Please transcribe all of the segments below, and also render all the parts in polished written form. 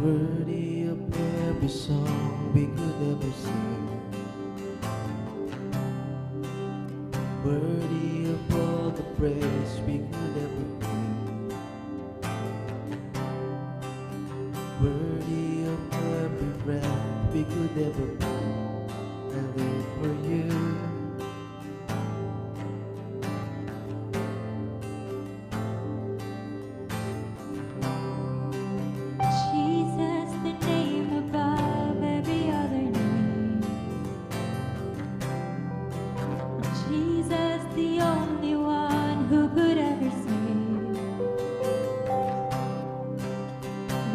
worthy of every song we could ever sing, worthy of all the praise we could ever bring, worthy of every breath we could ever breathe. I live for you. Jesus, the name above every other name. Jesus, the only one who could ever save.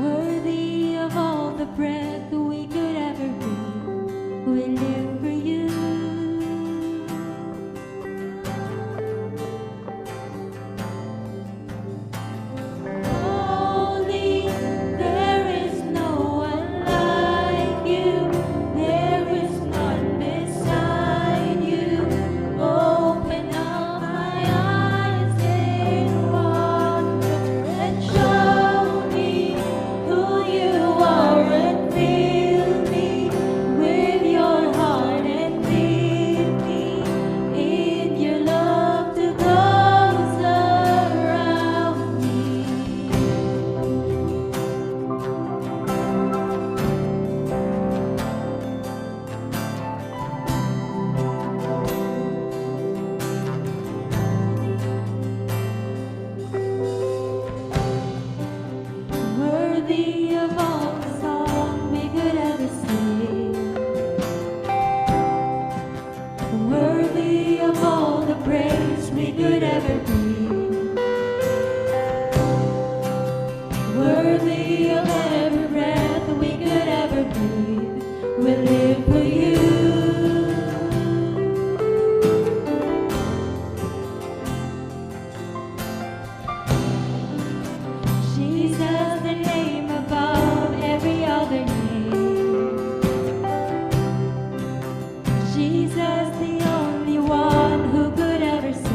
Worthy of all the breath we could ever breathe. We live for you. Holy, there is no one like you. There is none beside you. Open up my eyes in wonder and show me who you are, and fill me with your heart and lead me in your love to those around me. Worthy of all the song we could ever sing, worthy of all the praise we could ever bring, worthy of every breath we could ever breathe. We live for you. Jesus, the name above every other name. Jesus, the only one who could ever save.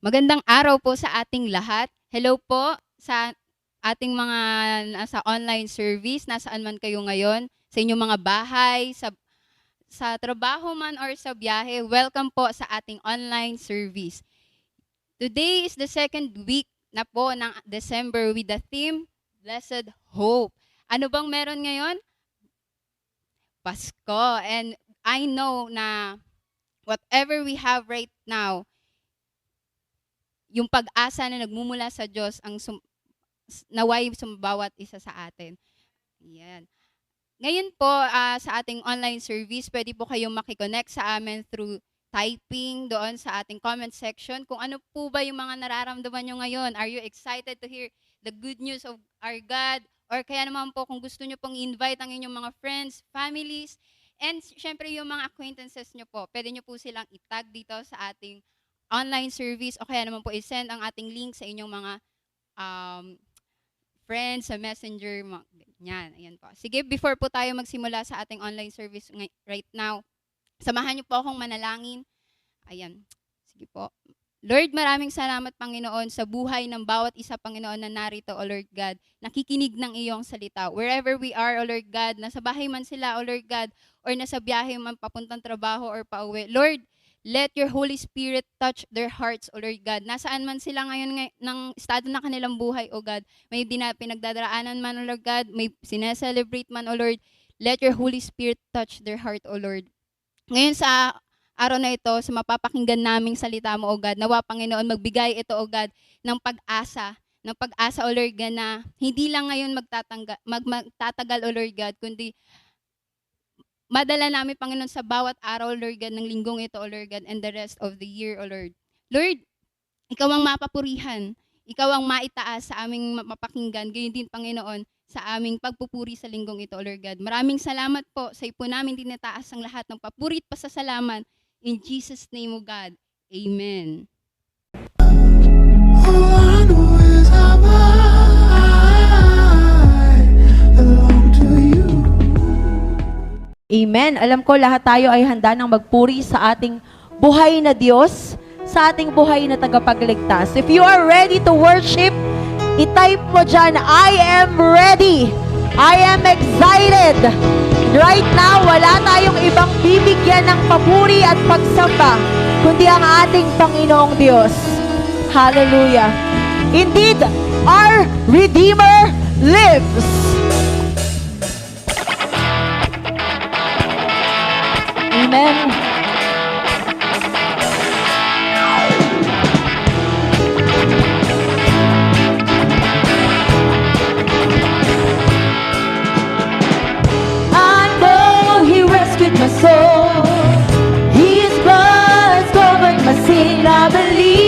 Magandang araw po sa ating lahat. Hello po sa ating mga nasa online service, nasaan man kayo ngayon, sa inyong mga bahay, sa trabaho man or sa biyahe. Welcome po sa ating online service. Today is the second week na po ng December with the theme, Blessed Hope. Ano bang meron ngayon? Pasko. And I know na whatever we have right now, yung pag-asa na nagmumula sa Diyos ang naway bawat isa sa atin. Yan. Ngayon po, sa ating online service, pwede po kayong makiconnect sa amin through typing doon sa ating comment section. Kung ano po ba yung mga nararamdaman nyo ngayon. Are you excited to hear the good news of our God? Or kaya naman po kung gusto nyo pong invite ang inyong mga friends, families, and syempre yung mga acquaintances nyo po, pwede nyo po silang itag dito sa ating online service o kaya naman po i-send ang ating link sa inyong mga friends sa messenger. Yan, ayan po. Sige, before po tayo magsimula sa ating online service right now, samahan niyo po akong manalangin. Ayan, sige po. Lord, maraming salamat, Panginoon, sa buhay ng bawat isa, Panginoon, na narito, O Lord God, nakikinig ng iyong salita. Wherever we are, O Lord God, nasa bahay man sila, O Lord God, or nasa biyahe man papuntang trabaho or pauwi. Lord, let your Holy Spirit touch their hearts, O Lord God. Nasaan man sila ngayon ng estado na kanilang buhay, O God. May pinagdadaraanan man, O Lord God. May sineselebrate man, O Lord. Let your Holy Spirit touch their heart, O Lord. Ngayon sa araw na ito, sa mapapakinggan naming salita mo, O God, nawa, Panginoon, magbigay ito, O God, ng pag-asa, O Lord God, na hindi lang ngayon magtatagal, O Lord God, kundi madala namin, Panginoon, sa bawat araw, Lord God, ng linggong ito, O Lord God, and the rest of the year, O Lord. Lord, ikaw ang mapapurihan. Ikaw ang maitaas sa aming mapapakinggan. Gayon din, Panginoon, sa aming pagpupuri sa linggong ito, O Lord God. Maraming salamat po. Sa po namin tinataas ang lahat ng papuri at pasasalamat. In Jesus' name, O God. Amen. All I know is I belong to you. Amen. Alam ko lahat tayo ay handa ng magpuri sa ating buhay na Diyos, sa ating buhay na tagapagligtas. If you are ready to worship, i-type mo dyan, I am ready. I am excited. Right now, wala tayong ibang bibigyan ng papuri at pagsamba, kundi ang ating Panginoong Diyos. Hallelujah. Indeed, our Redeemer lives. Amen. I know He rescued my soul. His blood covered my sin. I believe.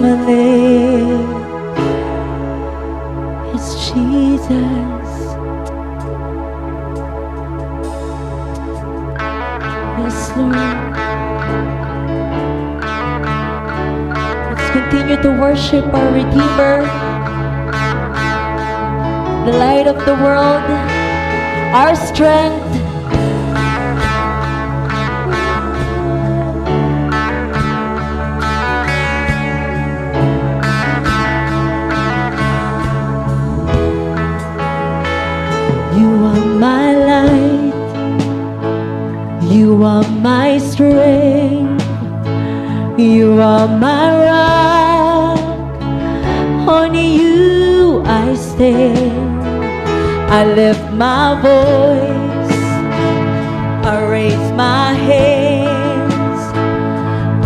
my lips is Jesus. Yes, Lord. Let's continue to worship our Redeemer, the light of the world, our strength. You are my light, you are my strength, you are my rock, on you I stand. I lift my voice, I raise my hands,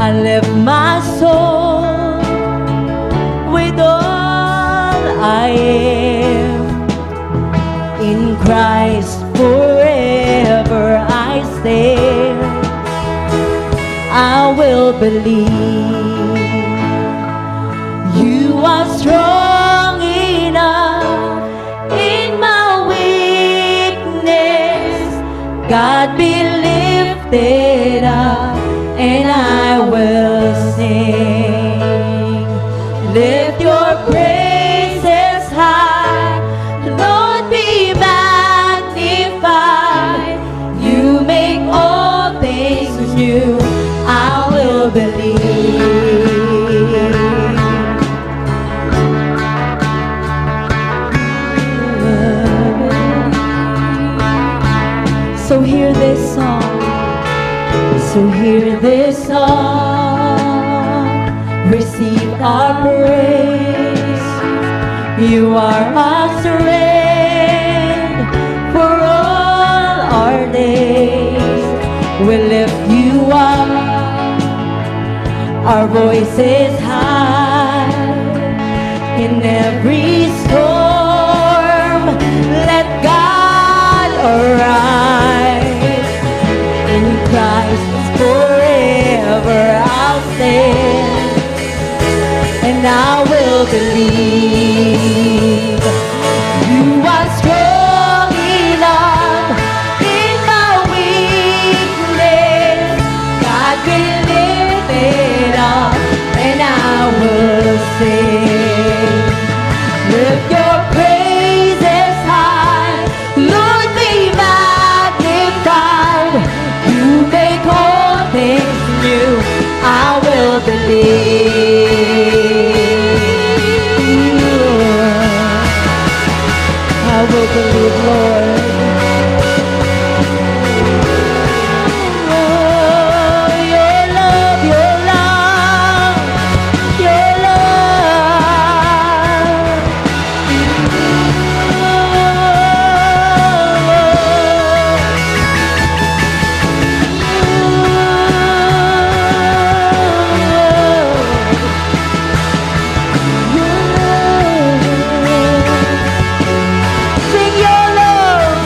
I lift my soul with all I am. In Christ forever I stand. I will believe you are strong enough in my weakness. God be lifted up and I will sing. Lift your praises high, Lord, be magnified. You make all things new. I will believe. So hear this song. So hear this song. Receive our praise. You are our strength for all our days. We lift you up. Our voices high in every storm. Let God arise. In Christ forever I'll stand, and I will believe you are strong enough in my weakness. God will lift it up, and I will sing. Lift your praises high, Lord, be magnified. You make all things new. I will believe. I will believe, Lord. Oh, your love, your love, your love. Sing your love,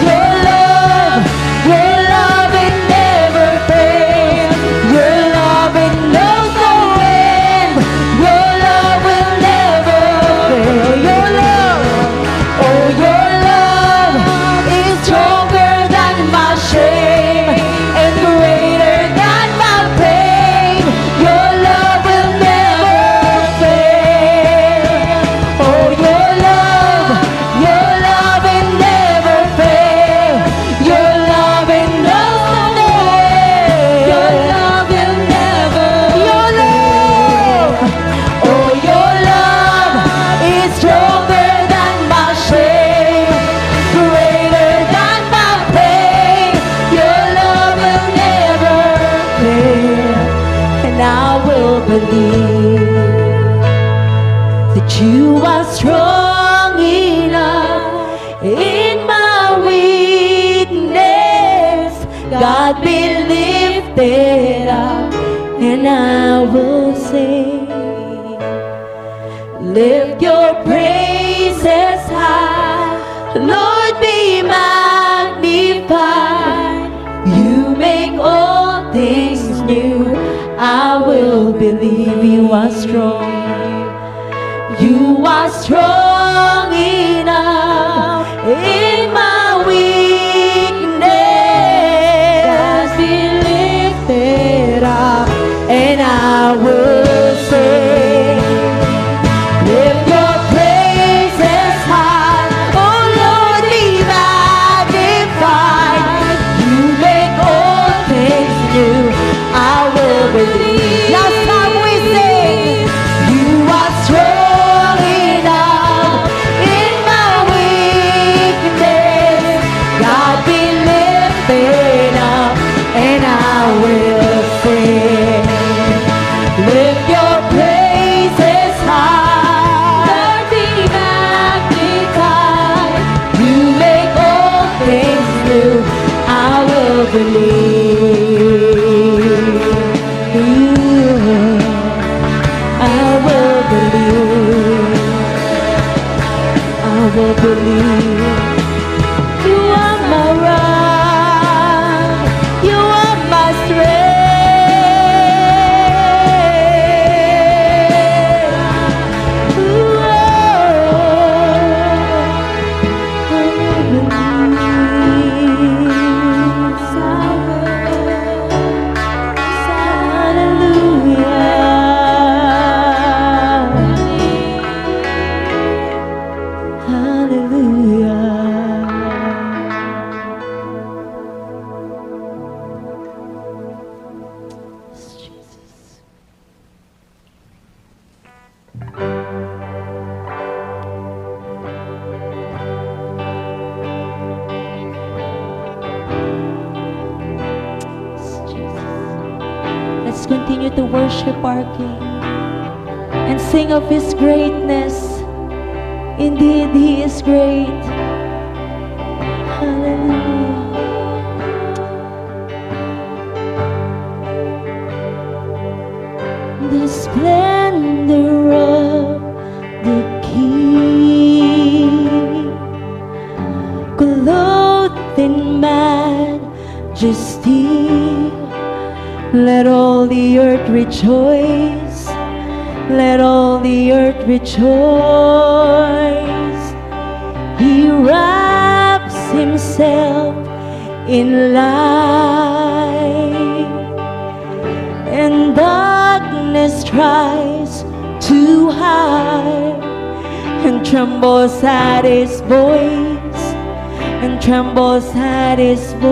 your love, your love it never fails. Your love it knows no end. Your love will never fail. Your love, oh your love is stronger than my shame and greater than my pain. Your love will never fail. Oh your love it never fail. Your love it knows no end. Your love will never your love, oh your love is stronger than my shame, greater than my pain. Your love will never fail, and I will believe that you are strong enough in my weakness. God be lifted up, and I will sing. Lift your praises high, Lord, be magnified. You make all things new. I will believe you are strong. You are strong enough in my weakness. Be lifted up, and I will sing. Lift your praises high, oh Lord, be magnified. You make all things new. I will believe. Last time we sing, you are strong enough in my weakness. God, be lifted up, and I will sing. Lift your praises high, Lord, be magnified. You make all things new. I will believe. I will believe. I will believe. You are my rock. You are my strength. Ooh, I Let's continue to worship our King and sing of His greatness. Indeed, He is great. Hallelujah. The splendor of the King, clothed in majesty. Let all the earth rejoice. Let all the earth rejoice. He wraps Himself in light, and darkness tries to hide, and trembles at His voice, and trembles at His voice.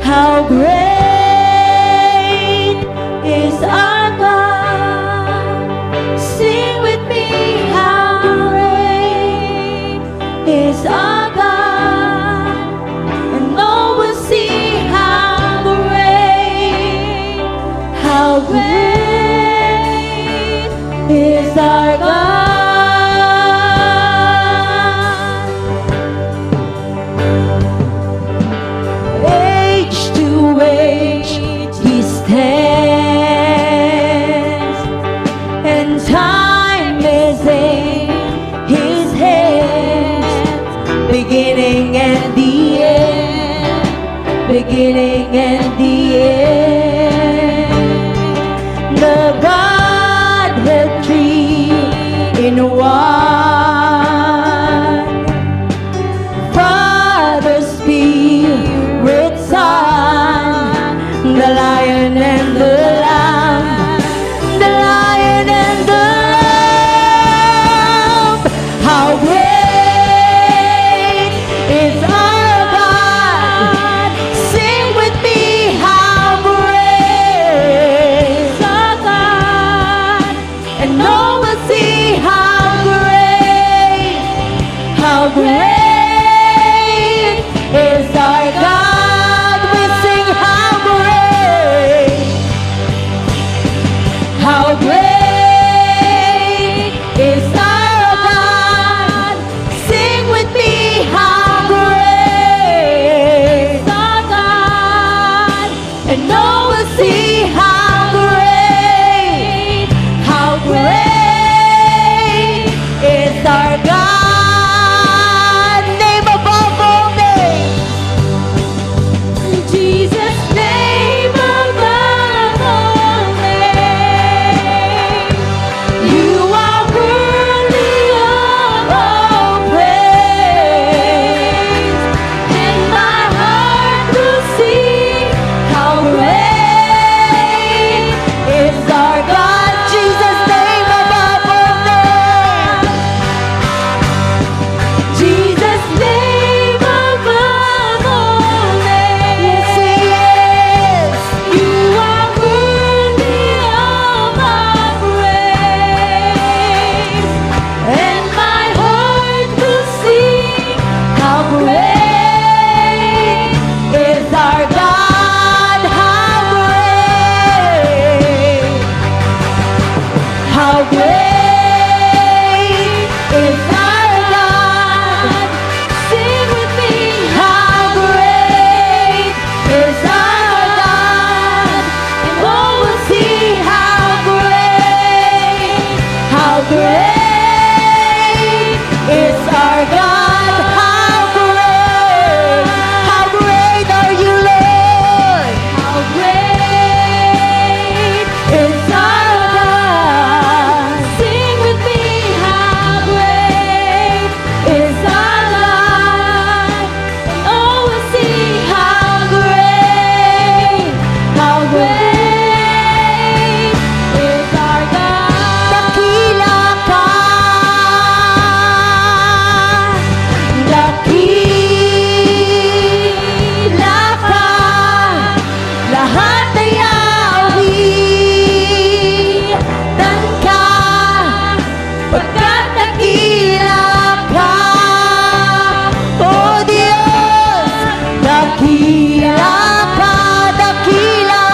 How great is our God. Sing with me, how great is our God. And all will see how great is our God. He stands, and time is in His hands, beginning and the end, beginning and the end. The Godhead tree great is our God. How great are you, Lord? How great is our God. Sing with me, how great is our God. Oh, we'll see how great is our God. Dakila ka, dakila ka, lahat ay aawitan ka, pagkat dakila ka, O Diyos, dakila ka, dakila.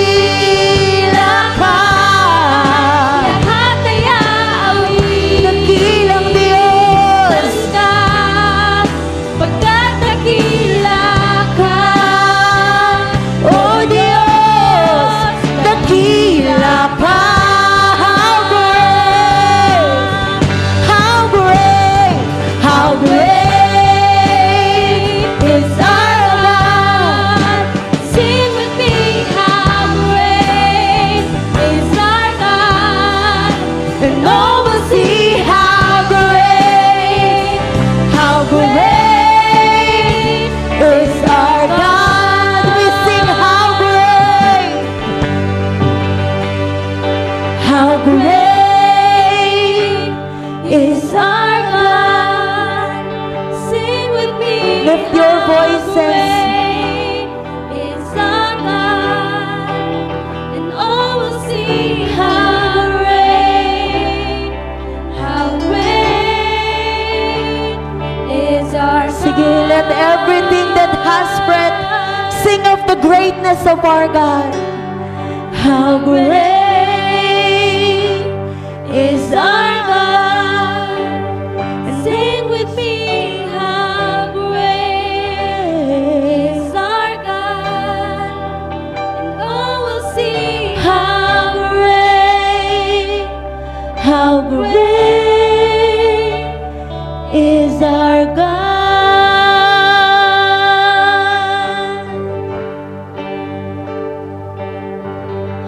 Dakila ka, Lahat ay aawitan dakilang Diyos. ka, pagkat dakila ka. O Diyos, dakila ka. How great, how great is our God. Sing with me, how great is our God. And all will see how great is our God. We sing how great is our God. Sing with me, Lift your how voices. great is our God. And all will see how great is our God. Sige, let everything that has breath sing of the greatness of our God. How great is our God. Sing with me, how great is our God. And all will see How great is our God.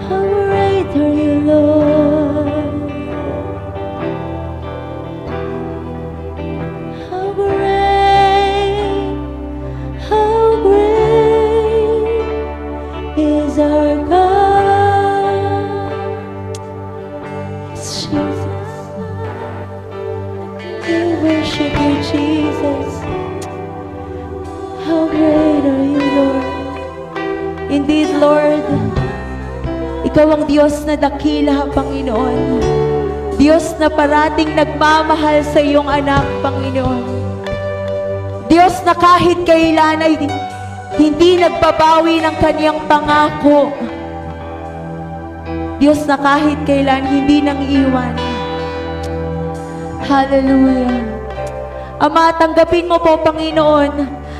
How great are you, Lord? How great is our God. Jesus, we worship you, Jesus. How great are you, Lord? Indeed, Lord, Ikaw ang Diyos na dakila, Panginoon. Diyos na parating nagmamahal sa iyong anak, Panginoon. Diyos na kahit kailan ay hindi nagbabawi ng kaniyang pangako. Diyos na kahit kailan hindi nang iwan. Hallelujah. Ama, tanggapin mo po, Panginoon,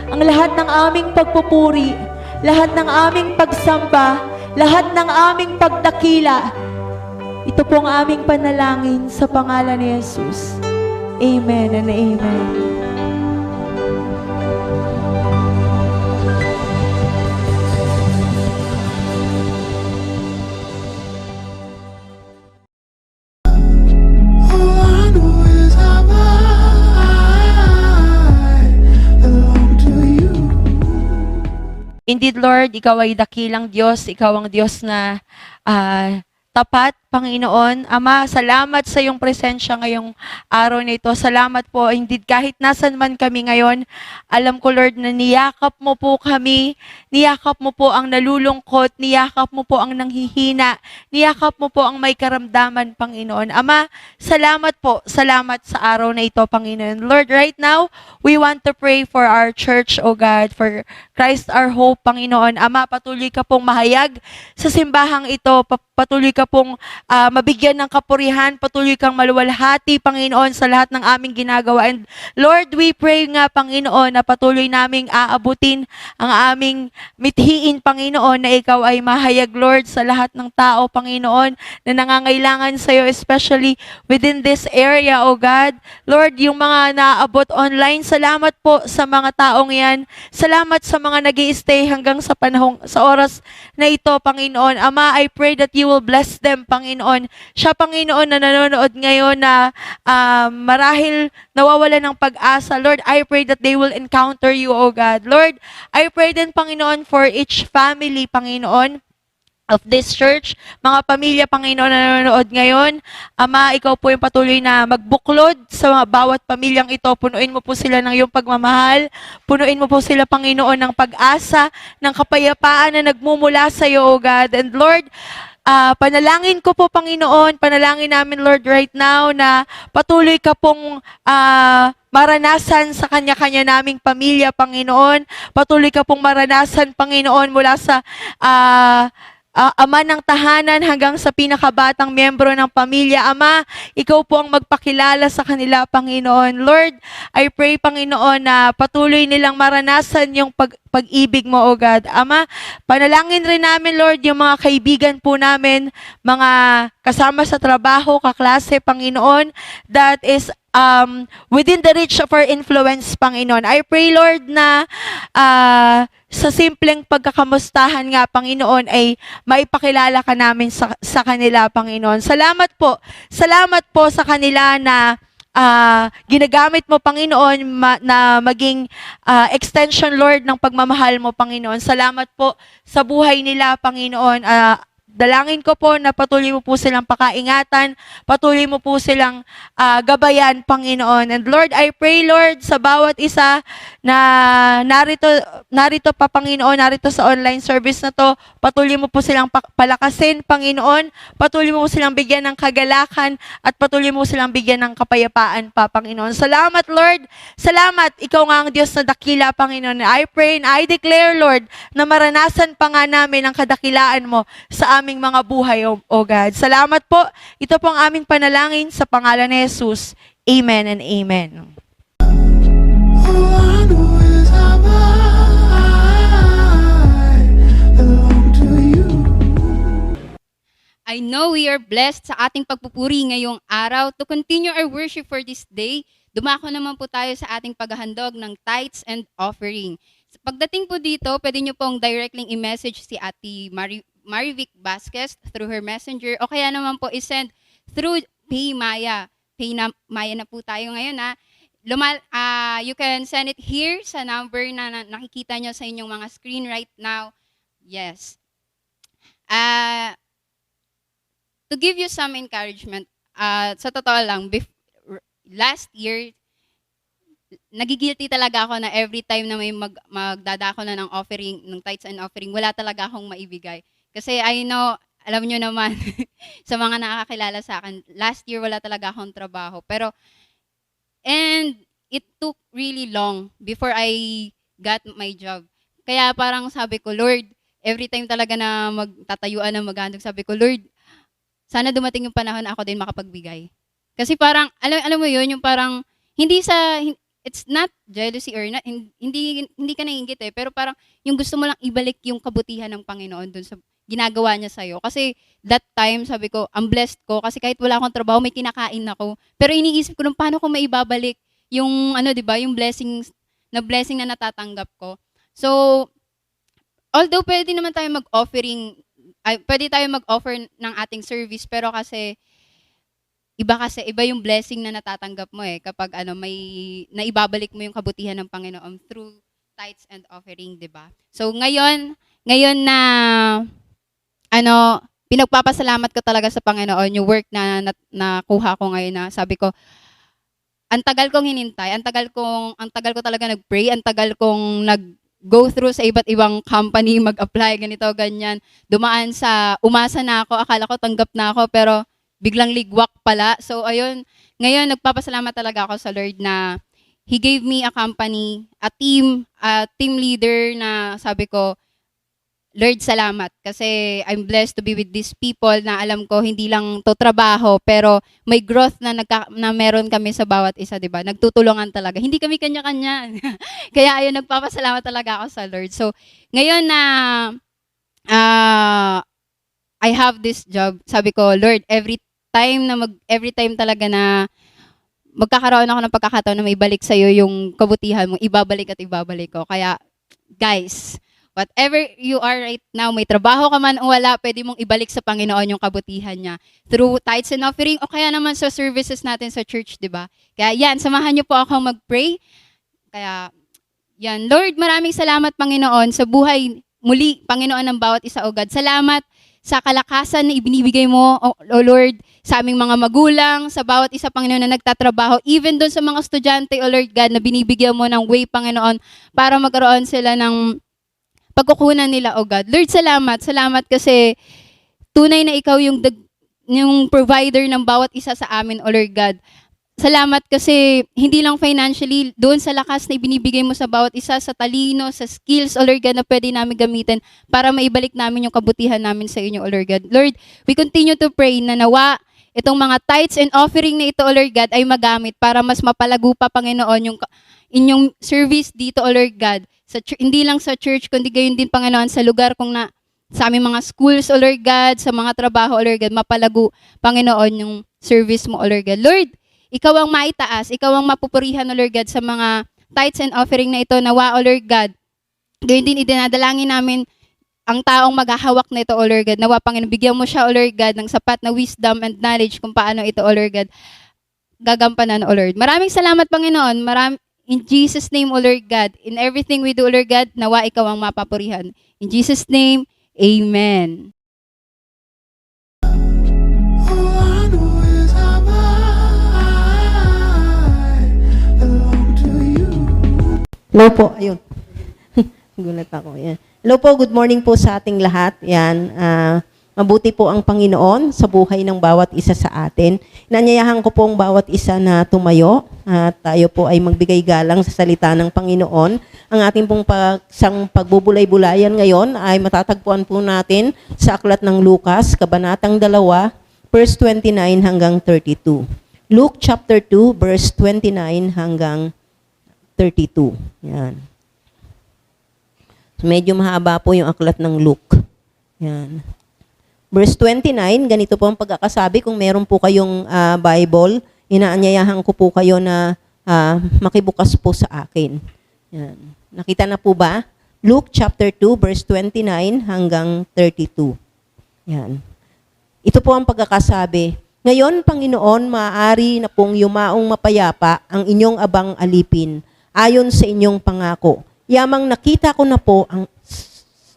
ang lahat ng aming pagpupuri, lahat ng aming pagsamba, lahat ng aming pagdakila. Ito po ang aming panalangin sa pangalan ni Jesus. Amen and amen. Indeed, Lord, Ikaw ay dakilang Diyos. Ikaw ang Diyos na tapat, Panginoon. Ama, salamat sa iyong presensya ngayong araw na ito. Salamat po. Indeed, kahit nasan man kami ngayon, alam ko, Lord, na niyakap mo po kami. Niyakap mo po ang nalulungkot. Niyakap mo po ang nanghihina. Niyakap mo po ang may karamdaman, Panginoon. Ama, salamat po. Salamat sa araw na ito, Panginoon. Lord, right now, we want to pray for our church, O God, for Christ our hope, Panginoon. Ama, patuloy ka pong mahayag sa simbahang ito. Patuloy ka pong mabigyan ng kapurihan. Patuloy kang maluwalhati, Panginoon, sa lahat ng aming ginagawa. And Lord, we pray nga, Panginoon, na patuloy naming aabutin ang aming mithiin, Panginoon, na ikaw ay mahayag, Lord, sa lahat ng tao, Panginoon, na nangangailangan sa iyo, especially within this area, O God. Lord, yung mga naabot online, salamat po sa mga taong yan. Salamat sa mga nag-i-stay hanggang sa sa oras na ito, Panginoon. Ama, I pray that you will bless them, Panginoon. Siya, Panginoon, na nanonood ngayon na marahil nawawala ng pag-asa. Lord, I pray that they will encounter you, O God. Lord, I pray din, Panginoon, for each family, Panginoon, of this church, mga pamilya, Panginoon, na nanonood ngayon. Ama, ikaw po yung patuloy na magbuklod sa mga bawat pamilyang ito. Punuin mo po sila ng iyong pagmamahal. Punuin mo po sila, Panginoon, ng pag-asa, ng kapayapaan na nagmumula sa iyo, O God. And Lord, panalangin ko po, Panginoon, panalangin namin, Lord, right now, na patuloy ka pong maranasan sa kanya-kanya naming pamilya, Panginoon. Patuloy ka pong maranasan, Panginoon, mula sa ama ng tahanan hanggang sa pinakabatang miyembro ng pamilya. Ama, ikaw po ang magpakilala sa kanila, Panginoon. Lord, I pray, Panginoon, na patuloy nilang maranasan yung pag-ibig mo, O God. Ama, panalangin rin namin, Lord, yung mga kaibigan po namin, mga kasama sa trabaho, kaklase, Panginoon, that is within the reach of our influence, Panginoon. I pray, Lord, na sa simpleng pagkakamustahan nga, Panginoon, ay maipakilala ka namin sa kanila, Panginoon. Salamat po. Salamat po sa kanila na ginagamit mo, Panginoon, na maging extension, Lord, ng pagmamahal mo, Panginoon. Salamat po sa buhay nila, Panginoon. Dalangin ko po na patuloy mo po silang pakaingatan, patuloy mo po silang gabayan, Panginoon. And Lord, I pray, Lord, sa bawat isa na narito pa, Panginoon, narito sa online service na to, patuloy mo po silang palakasin, Panginoon, patuloy mo po silang bigyan ng kagalakan, at patuloy mo silang bigyan ng kapayapaan pa, Panginoon. Salamat, Lord. Salamat. Ikaw nga ang Diyos na dakila, Panginoon. I pray and I declare, Lord, na maranasan pa nga namin ang kadakilaan mo sa aming mga buhay, O God. Salamat po. Ito po ang aming panalangin sa pangalan ni Jesus. Amen and amen. All I know is I belong to you. I know we are blessed sa ating pagpupuri ngayong araw. To continue our worship for this day, dumako naman po tayo sa ating paghahandog ng tithes and offering. Pagdating po dito, pwede nyo pong directly i-message si Ate Marivic Vasquez through her messenger, o kaya naman po i-send through PayMaya. PayMaya na po tayo ngayon, ha. You can send it here sa number na nakikita nyo sa inyong mga screen right now. Yes. To give you some encouragement, sa totoo lang, last year, nagigilty talaga ako na every time na may magdadako na ng offering, ng tithes and offering, wala talaga akong maibigay. Kasi I know, alam nyo naman, sa mga nakakakilala sa akin, last year wala talaga akong trabaho. And it took really long before I got my job. Kaya parang sabi ko, Lord, every time talaga na magtatayuan na maghandog, sabi ko, Lord, sana dumating yung panahon na ako din makapagbigay. Kasi parang, alam mo yun, yung parang, it's not jealousy or not, hindi ka naiingit eh, pero parang yung gusto mo lang ibalik yung kabutihan ng Panginoon dun sa ginagawa niya sa'yo. Kasi that time, sabi ko, ang blessed ko, kasi kahit wala akong trabaho, may kinakain ako. Pero iniisip ko nung paano ko maibabalik yung, diba, yung blessing na natatanggap ko. So, although pwede naman tayo pwede tayo mag-offer ng ating service, pero kasi, iba yung blessing na natatanggap mo eh, kapag may naibabalik mo yung kabutihan ng Panginoon through tithes and offering, diba? So, ngayon na, pinagpapasalamat ko talaga sa Panginoon yung work na nakuha ko ngayon, na sabi ko, ang tagal kong hinintay, ang tagal ko talaga nag-pray, ang tagal kong nag-go through sa iba't ibang company, mag-apply, ganito, ganyan. Umasa na ako, akala ko tanggap na ako, pero biglang ligwak pala. So, ayun, ngayon, nagpapasalamat talaga ako sa Lord na He gave me a company, a team leader na sabi ko, Lord, salamat kasi I'm blessed to be with these people na alam ko hindi lang to trabaho pero may growth na na meron kami sa bawat isa, 'di ba? Nagtutulungan talaga. Hindi kami kanya-kanya. Kaya ayun, nagpapasalamat talaga ako sa Lord. So, ngayon na I have this job, sabi ko, Lord, every time talaga na magkakaroon ako ng pagkakataon na may balik sa'yo yung kabutihan mo, ibabalik at ibabalik ko. Kaya, guys, whatever you are right now, may trabaho ka man o wala, pwede mong ibalik sa Panginoon yung kabutihan niya. Through tithes and offering, o kaya naman sa services natin sa church, di ba? Kaya yan, samahan niyo po ako mag-pray. Kaya, yan. Lord, maraming salamat, Panginoon, sa buhay muli, Panginoon, ng bawat isa, o God. Salamat sa kalakasan na ibinibigay mo, O Lord, sa aming mga magulang, sa bawat isa, Panginoon, na nagtatrabaho, even doon sa mga estudyante, O Lord God, na binibigyan mo ng way, Panginoon, para magkaroon sila ng pagkukunan nila, O God. Lord, salamat. Salamat kasi tunay na ikaw yung provider ng bawat isa sa amin, O Lord God. Salamat kasi hindi lang financially, doon sa lakas na ibinibigay mo sa bawat isa, sa talino, sa skills, O Lord God, na pwede namin gamitin para maibalik namin yung kabutihan namin sa inyo, O Lord God. Lord, we continue to pray na nawa itong mga tithes and offering na ito, O Lord God, ay magamit para mas mapalago pa, Panginoon, yung inyong service dito, O Lord God. Hindi lang sa church, kundi gayon din, Panginoon, sa lugar kung sa aming mga schools, O Lord God, sa mga trabaho, O Lord God, mapalago, Panginoon, yung service mo, O Lord God. Lord, ikaw ang maitaas, ikaw ang mapupurihan, O Lord God, sa mga tithes and offering na ito, nawa, O Lord God. Gayon din, idinadalangin namin ang taong maghahawak na ito, O Lord God. Nawa, Panginoon, bigyan mo siya, O Lord God, ng sapat na wisdom and knowledge kung paano ito, O Lord God, gagampanan, O Lord. Maraming salamat, Panginoon. In Jesus' name, O Lord God, in everything we do, O Lord God, nawa ikaw ang mapapurihan. In Jesus' name, Amen. All I know is I belong to you. Hello po, ayun. Gulat ako, yan. Hello po, good morning po sa ating lahat. Yan, mabuti po ang Panginoon sa buhay ng bawat isa sa atin. Inanyayahan ko po ang bawat isa na tumayo at tayo po ay magbigay galang sa salita ng Panginoon. Ang ating pong pagbubulay-bulayan ngayon ay matatagpuan po natin sa aklat ng Lucas, Kabanatang 2, verse 29 hanggang 32. Luke chapter 2, verse 29 hanggang 32. Yan. So, medyo mahaba po yung aklat ng Luke. Yan. Verse 29, ganito po ang pagkakasabi. Kung meron po kayong Bible, inaanyayahan ko po kayo na makibukas po sa akin. Yan. Nakita na po ba? Luke chapter 2, verse 29 hanggang 32. Yan. Ito po ang pagkakasabi. Ngayon, Panginoon, maaari na pong yumaong mapayapa ang inyong abang alipin ayon sa inyong pangako. Yamang nakita ko na po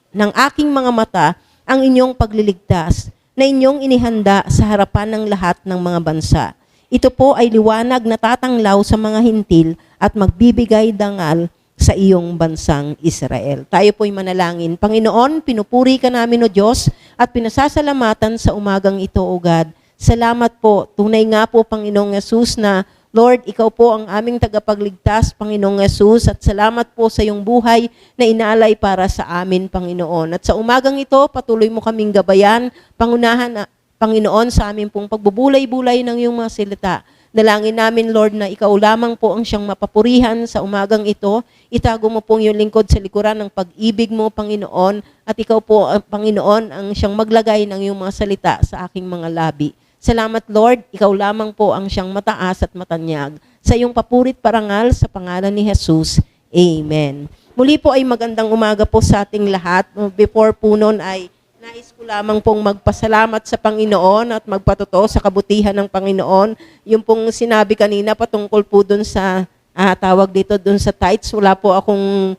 ng aking mga mata ang inyong pagliligtas na inyong inihanda sa harapan ng lahat ng mga bansa. Ito po ay liwanag na tatanglaw sa mga hintil at magbibigay dangal sa iyong bansang Israel. Tayo po'y manalangin. Panginoon, pinupuri ka namin, O Diyos, at pinasasalamatan sa umagang ito, O God. Salamat po. Tunay nga po, Panginoong Yesus, na Lord, ikaw po ang aming tagapagligtas, Panginoong Yesus, at salamat po sa iyong buhay na inaalay para sa amin, Panginoon. At sa umagang ito, patuloy mo kaming gabayan, pangunahan, Panginoon, sa aming pong pagbubulay-bulay ng iyong mga salita. Dalangin namin, Lord, na ikaw lamang po ang siyang mapapurihan sa umagang ito. Itago mo pong yung lingkod sa likuran ng pag-ibig mo, Panginoon, at ikaw po, Panginoon, ang siyang maglagay ng iyong mga salita sa aking mga labi. Salamat, Lord, ikaw lamang po ang siyang mataas at matanyag. Sa iyong papurit parangal sa pangalan ni Jesus. Amen. Muli po ay magandang umaga po sa ating lahat. Before po noon ay nais ko lamang pong magpasalamat sa Panginoon at magpatotoo sa kabutihan ng Panginoon. Yung pong sinabi kanina patungkol po dun sa tawag dito dun sa tithes, wala po akong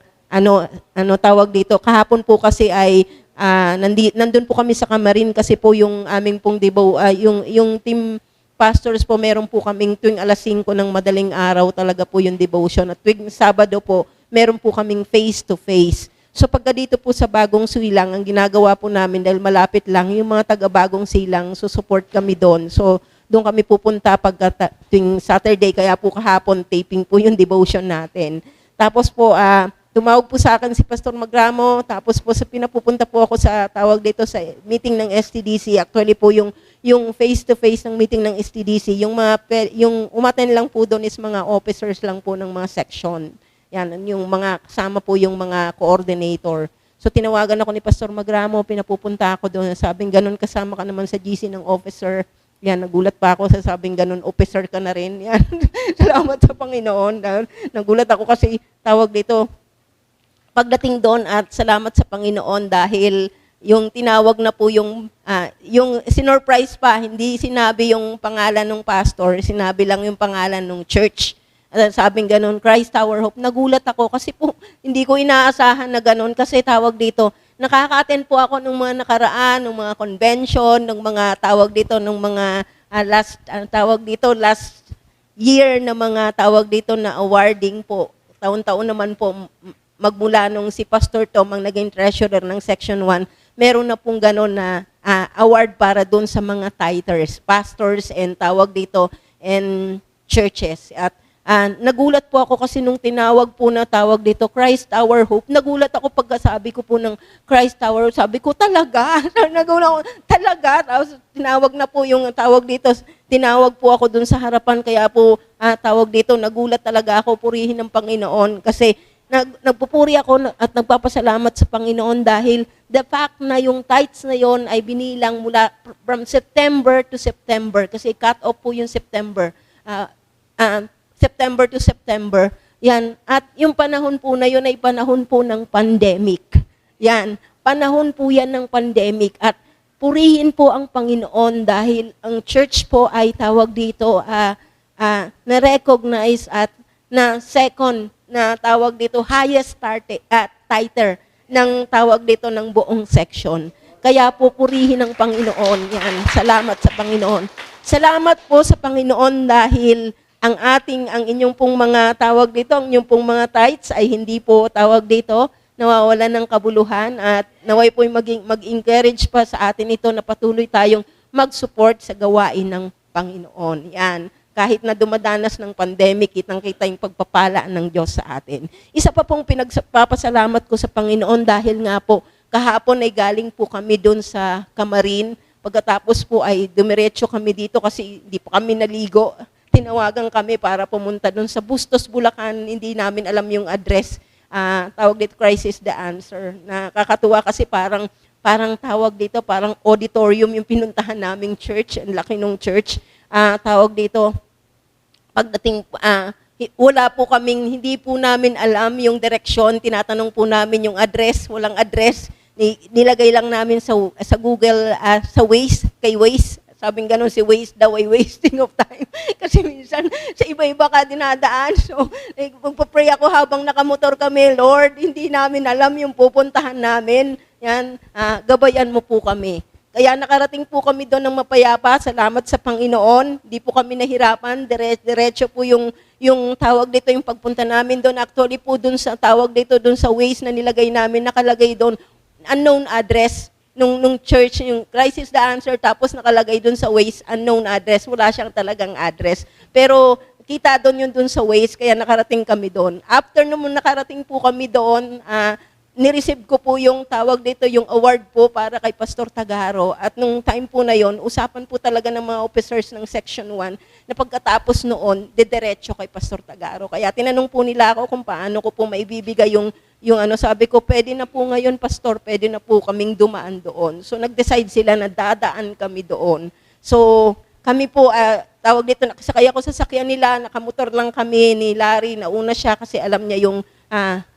tawag dito. Kahapon po kasi ay nandun po kami sa Kamarin kasi po yung aming pong yung team pastors po, meron po kaming tuwing alas 5 ng madaling araw talaga po yung devotion. At tuwing Sabado po, meron po kaming face-to-face. So pagka dito po sa Bagong Silang, ang ginagawa po namin dahil malapit lang, yung mga taga-Bagong Silang, so support kami doon. So doon kami pupunta pagka tuwing Saturday, kaya po kahapon taping po yung devotion natin. Tapos po, tumawag po sa akin si Pastor Magramo, tapos po sa pinapupunta po ako sa tawag dito sa meeting ng STDC. Actually po yung face-to-face ng meeting ng STDC, yung umaten lang po doon is mga officers lang po ng mga section. Yan, yung mga kasama po yung mga coordinator. So tinawagan ako ni Pastor Magramo, pinapupunta ako doon, sabing ganun kasama ka naman sa GC ng officer. Yan, nagulat pa ako sa sabing ganun, officer ka na rin. Yan, salamat sa Panginoon. Nagulat ako kasi tawag dito, pagdating doon at salamat sa Panginoon dahil yung tinawag na po yung sinurprise pa, hindi sinabi yung pangalan ng pastor, sinabi lang yung pangalan ng church. At sabing ganun, Christ Tower Hope. Nagulat ako kasi po hindi ko inaasahan na ganun kasi tawag dito, nakaka-attend po ako ng mga nakaraan, ng mga convention, ng mga tawag dito, ng mga last year na mga tawag dito na awarding po. Taon-taon naman po, magmula nung si Pastor Tom ang naging treasurer ng Section 1, meron na pong gano'n na award para doon sa mga tithers, pastors, and tawag dito, and churches. At nagulat po ako kasi nung tinawag po na tawag dito, Christ Tower Hope, nagulat ako pagkasabi ko po ng Christ Tower, sabi ko, talaga? Nagulat ako, talaga? Tapos tinawag na po yung tawag dito, tinawag po ako dun sa harapan, kaya po tawag dito, nagulat talaga ako, purihin ng Panginoon kasi nagpupuri ako at nagpapasalamat sa Panginoon dahil the fact na yung tithes na yon ay binilang mula from September to September kasi cut off po yung September. September to September. Yan. At yung panahon po na yun ay panahon po ng pandemic. Yan. Panahon po yan ng pandemic. At purihin po ang Panginoon dahil ang church po ay tawag dito na-recognize at na second na tawag dito highest tither ng tawag dito ng buong section. Kaya po purihin ang Panginoon. Yan. Salamat sa Panginoon. Salamat po sa Panginoon dahil ang inyong pong mga tawag dito, ang inyong pong mga tithes ay hindi po tawag dito, nawawalan ng kabuluhan at naway po mag-encourage pa sa atin ito na patuloy tayong mag-support sa gawain ng Panginoon. Yan. Kahit na dumadanas ng pandemic, kitang-kita yung pagpapala ng Diyos sa atin. Isa pa pong pinagpapasalamat ko sa Panginoon dahil nga po, kahapon ay galing po kami doon sa Camarin. Pagkatapos po ay dumiretso kami dito kasi hindi pa kami naligo. Tinawagan kami para pumunta doon sa Bustos, Bulacan. Hindi namin alam yung address. Tawag dito, Crisis the Answer. Nakakatuwa kasi parang tawag dito, parang auditorium yung pinuntahan naming church. Ang laki ng church. Tawag dito, pagdating, wala po kaming, hindi po namin alam yung direksyon. Tinatanong po namin yung address. Walang address. Nilagay lang namin sa Google, sa Waze, kay Waze. Sabing ganun si Waze daw ay wasting of time. Kasi minsan sa iba-iba ka dinadaan. So, magpa-pray ako habang nakamotor kami, Lord, hindi namin alam yung pupuntahan namin. Yan, gabayan mo po kami. Kaya nakarating po kami doon ng mapayapa. Salamat sa Panginoon. Di po kami nahirapan. Diretso po yung tawag dito, yung pagpunta namin doon. Actually po doon sa tawag dito, doon sa Waze na nilagay namin, nakalagay doon, unknown address. Nung church, yung Crisis the Answer, tapos nakalagay dun sa Waze, unknown address. Wala siyang talagang address. Pero kita doon yun dun sa Waze, kaya nakarating kami doon. After naman nakarating po kami doon, nireceive ko po yung tawag dito, yung award po para kay Pastor Tagaro. At nung time po na yon, usapan po talaga ng mga officers ng Section 1 na pagkatapos noon, diretso kay Pastor Tagaro. Kaya tinanong po nila ako kung paano ko po maibibigay yung sabi ko, pwede na po ngayon, Pastor, pwede na po kaming dumaan doon. So, nag-decide sila na dadaan kami doon. So, kami po, tawag dito, nakasakay ako sa sakyan nila, nakamotor lang kami ni Larry, nauna siya kasi alam niya yung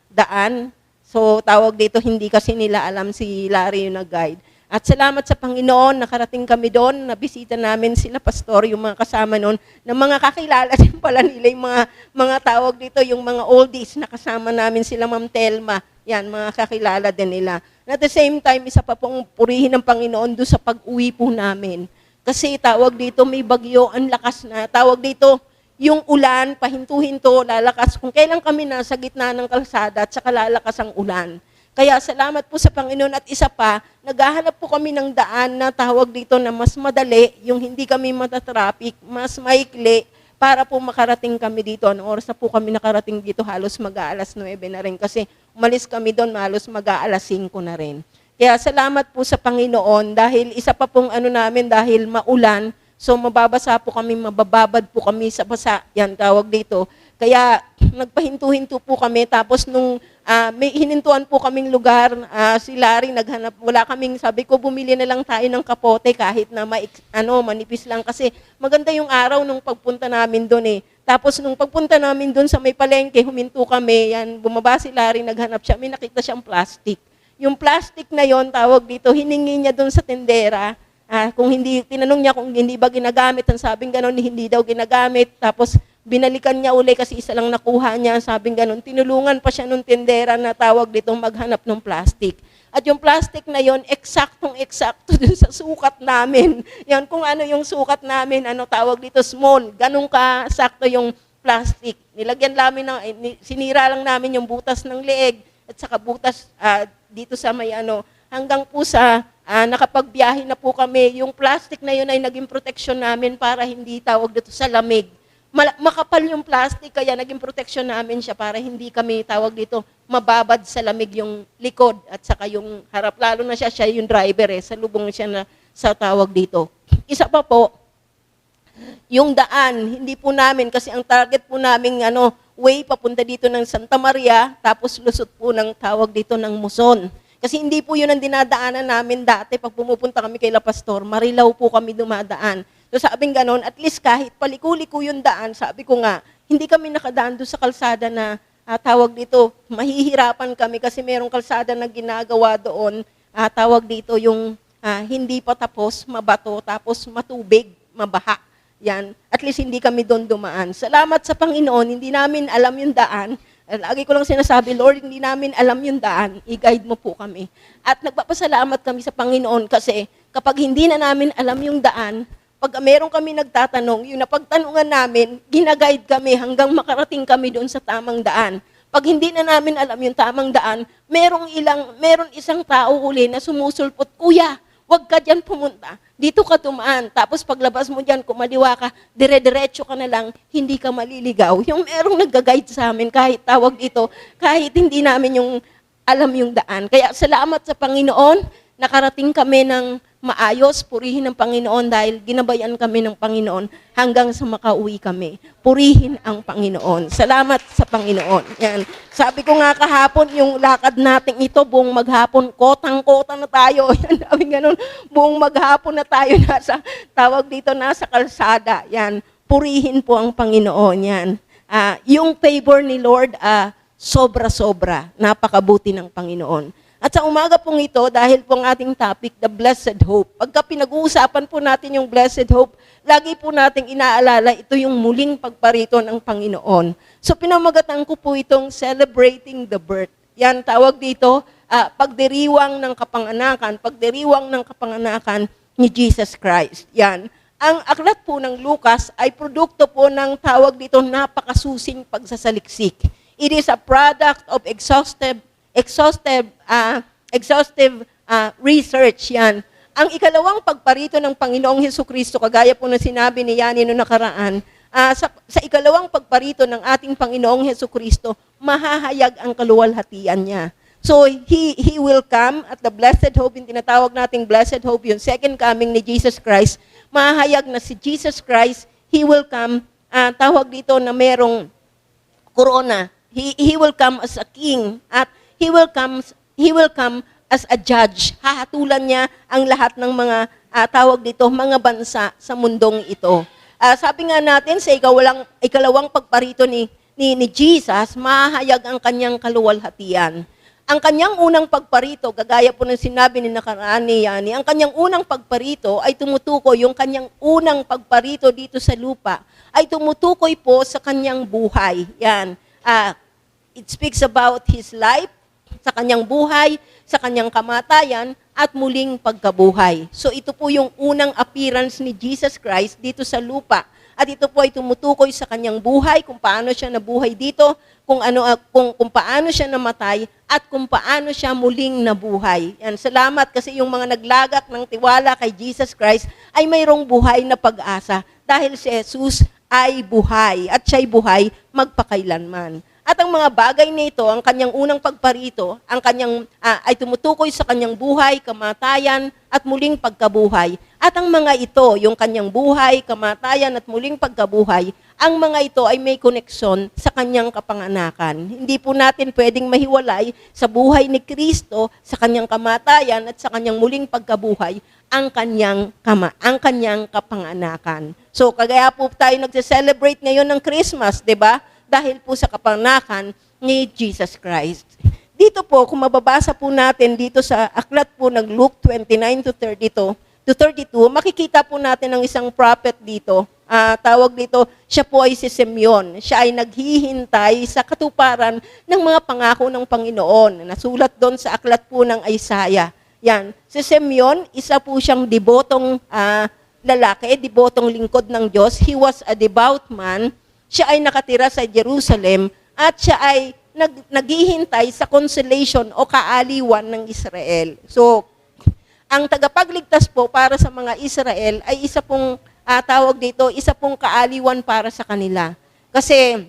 daan. So, tawag dito, hindi kasi nila alam si Larry yung nag-guide. At salamat sa Panginoon, nakarating kami doon, nabisita namin sila, Pastor, yung mga kasama noon, na mga kakilala din pala nila, yung mga tawag dito, yung mga oldies, nakasama namin sila, Ma'am Telma, yan, mga kakilala din nila. And at the same time, isa pa pong purihin ng Panginoon doon sa pag-uwi po namin. Kasi tawag dito, may bagyo, ang lakas na, tawag dito, yung ulan, pahinto-hinto, lalakas. Kung kailan kami nasa gitna ng kalsada at saka lalakas ang ulan. Kaya salamat po sa Panginoon at isa pa, naghahanap po kami ng daan na tawag dito na mas madali, yung hindi kami matatraffic, mas maikli, para po makarating kami dito. Anong oras na po kami nakarating dito? Halos mag-aalas 9 na rin kasi Umalis kami doon, malos mag-aalas 5 na rin. Kaya salamat po sa Panginoon dahil isa pa pong ano namin dahil maulan, so mababasa po kami, mabababad po kami sa basa, yan tawag dito. Kaya nagpahinto-hinto po kami, tapos nung may hinintuan po kaming lugar, si Larry naghanap, wala kaming, sabi ko bumili na lang tayo ng kapote kahit na manipis lang kasi maganda yung araw nung pagpunta namin doon eh. Tapos nung pagpunta namin doon sa may palengke, huminto kami, yan, bumaba si Larry, naghanap siya, may nakita siyang plastic. Yung plastic na yon tawag dito, hiningi niya doon sa tendera. Kung hindi, tinanong niya kung hindi ba ginagamit, ang sabing gano'n, hindi daw ginagamit. Tapos binalikan niya uli kasi isa lang nakuha niya, sabing gano'n. Tinulungan pa siya nung tendera na tawag dito maghanap ng plastic. At yung plastic na yon eksaktong-eksakto dun sa sukat namin. Yan, kung ano yung sukat namin, ano tawag dito, small. Ganun ka sakto yung plastic. Nilagyan namin sinira lang namin yung butas ng leeg at saka butas dito sa may hanggang po sa nakapagbiyahe na po kami. Yung plastic na yun ay naging protection namin para hindi tawag dito sa lamig. Makapal yung plastic, kaya naging protection namin siya para hindi kami tawag dito mababad sa lamig yung likod at saka yung harap. Lalo na siya yung driver salubong siya na sa tawag dito. Isa pa po, yung daan, hindi po namin, kasi ang target po namin, way papunta dito ng Santa Maria, tapos lusot po ng tawag dito ng Muson. Kasi hindi po yun ang dinadaanan namin dati. Pag pumupunta kami kay La Pastor, Marilao po kami dumadaan. So sabing ganon, at least kahit paliko-liko yung daan, sabi ko nga, hindi kami nakadaan doon sa kalsada na tawag dito, mahihirapan kami kasi merong kalsada na ginagawa doon, tawag dito yung hindi pa tapos, mabato, tapos matubig, mabaha. Yan. At least hindi kami doon dumaan. Salamat sa Panginoon, hindi namin alam yung daan. Lagi ko lang sinasabi, Lord, hindi namin alam yung daan, i-guide mo po kami. At nagpapasalamat kami sa Panginoon kasi kapag hindi na namin alam yung daan, pag meron kami nagtatanong, yung napagtanungan namin, ginaguide kami hanggang makarating kami doon sa tamang daan. Pag hindi na namin alam yung tamang daan, meron isang tao uli na sumusulpot, Kuya, wag ka dyan pumunta. Dito ka tumaan. Tapos paglabas mo dyan, kumaliwa ka, dire-diretso ka na lang, hindi ka maliligaw. Yung merong nag-guide sa amin, kahit tawag dito, kahit hindi namin yung alam yung daan. Kaya salamat sa Panginoon, nakarating kami ng maayos, purihin ng Panginoon dahil ginabayan kami ng Panginoon hanggang sa makauwi kami. Purihin ang Panginoon. Salamat sa Panginoon. Yan. Sabi ko nga kahapon, yung lakad natin ito, buong maghapon, kotang-kota na tayo. Yan, sabi ganun, buong maghapon na tayo nasa, tawag dito, nasa kalsada. Yan. Purihin po ang Panginoon. Yan. Yung favor ni Lord, sobra-sobra. Napakabuti ng Panginoon. At sa umaga pong ito, dahil pong ating topic, the blessed hope. Pagka pinag-uusapan po natin yung blessed hope, lagi po nating inaalala, ito yung muling pagparito ng Panginoon. So pinamagatan ko po itong celebrating the birth. Yan, tawag dito, pagdiriwang ng kapanganakan ni Jesus Christ. Yan. Ang aklat po ng Lucas ay produkto po ng tawag dito napakasusing pagsasaliksik. It is a product of exhaustive research yan. Ang ikalawang pagparito ng Panginoong Hesukristo, kagaya po na sinabi ni Yani noong nakaraan, sa ikalawang pagparito ng ating Panginoong Hesukristo, mahahayag ang kaluwalhatian niya. So, He will come at the blessed hope, yung tinatawag nating blessed hope, yung second coming ni Jesus Christ, mahahayag na si Jesus Christ, He will come, tawag dito na merong corona. He will come as a king at He will come as a judge. Hahatulan niya ang lahat ng mga tawag dito, mga bansa sa mundong ito. Sabi nga natin sa ikalawang pagparito ni Jesus, mahayag ang kanyang kaluwalhatian. Ang kanyang unang pagparito, gagaya po ng sinabi ni nakaraan ni Yani, ang kanyang unang pagparito ay tumutukoy, yung kanyang unang pagparito dito sa lupa, ay tumutukoy po sa kanyang buhay. Yan. It speaks about His life, sa kanyang buhay, sa kanyang kamatayan, at muling pagkabuhay. So ito po yung unang appearance ni Jesus Christ dito sa lupa. At ito po ay tumutukoy sa kanyang buhay, kung paano siya nabuhay dito, kung paano siya namatay, at kung paano siya muling nabuhay. Yan, salamat kasi yung mga naglagak ng tiwala kay Jesus Christ ay mayroong buhay na pag-asa dahil si Jesus ay buhay at siya'y buhay magpakailanman. At ang mga bagay nito, ang kanyang unang pagparito, ang kanyang ay tumutukoy sa kanyang buhay, kamatayan, at muling pagkabuhay. At ang mga ito, yung kanyang buhay, kamatayan, at muling pagkabuhay, ang mga ito ay may koneksyon sa kanyang kapanganakan. Hindi po natin pwedeng mahiwalay sa buhay ni Kristo, sa kanyang kamatayan, at sa kanyang muling pagkabuhay, ang kanyang kapanganakan. So, kagaya po tayo nagse-celebrate ngayon ng Christmas, 'di ba? Dahil po sa kapanganakan ni Jesus Christ. Dito po, kung mababasa po natin dito sa aklat po ng Luke 29-32, makikita po natin ang isang prophet dito. Tawag dito, siya po ay si Simeon. Siya ay naghihintay sa katuparan ng mga pangako ng Panginoon. Nasulat doon sa aklat po ng Isaiah. Yan. Si Simeon, isa po siyang debotong lalaki, debotong lingkod ng Diyos. He was a devout man. Siya ay nakatira sa Jerusalem at siya ay naghihintay sa consolation o kaaliwan ng Israel. So, ang tagapagligtas po para sa mga Israel ay isa pong isa pong kaaliwan para sa kanila. Kasi,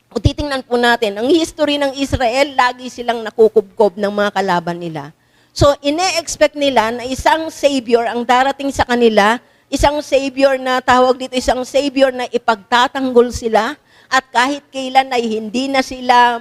kung titingnan po natin, ang history ng Israel, lagi silang nakukubkob ng mga kalaban nila. So, ine-expect nila na isang savior ang darating sa kanila, isang savior na isang savior na ipagtatanggol sila at kahit kailan ay hindi na sila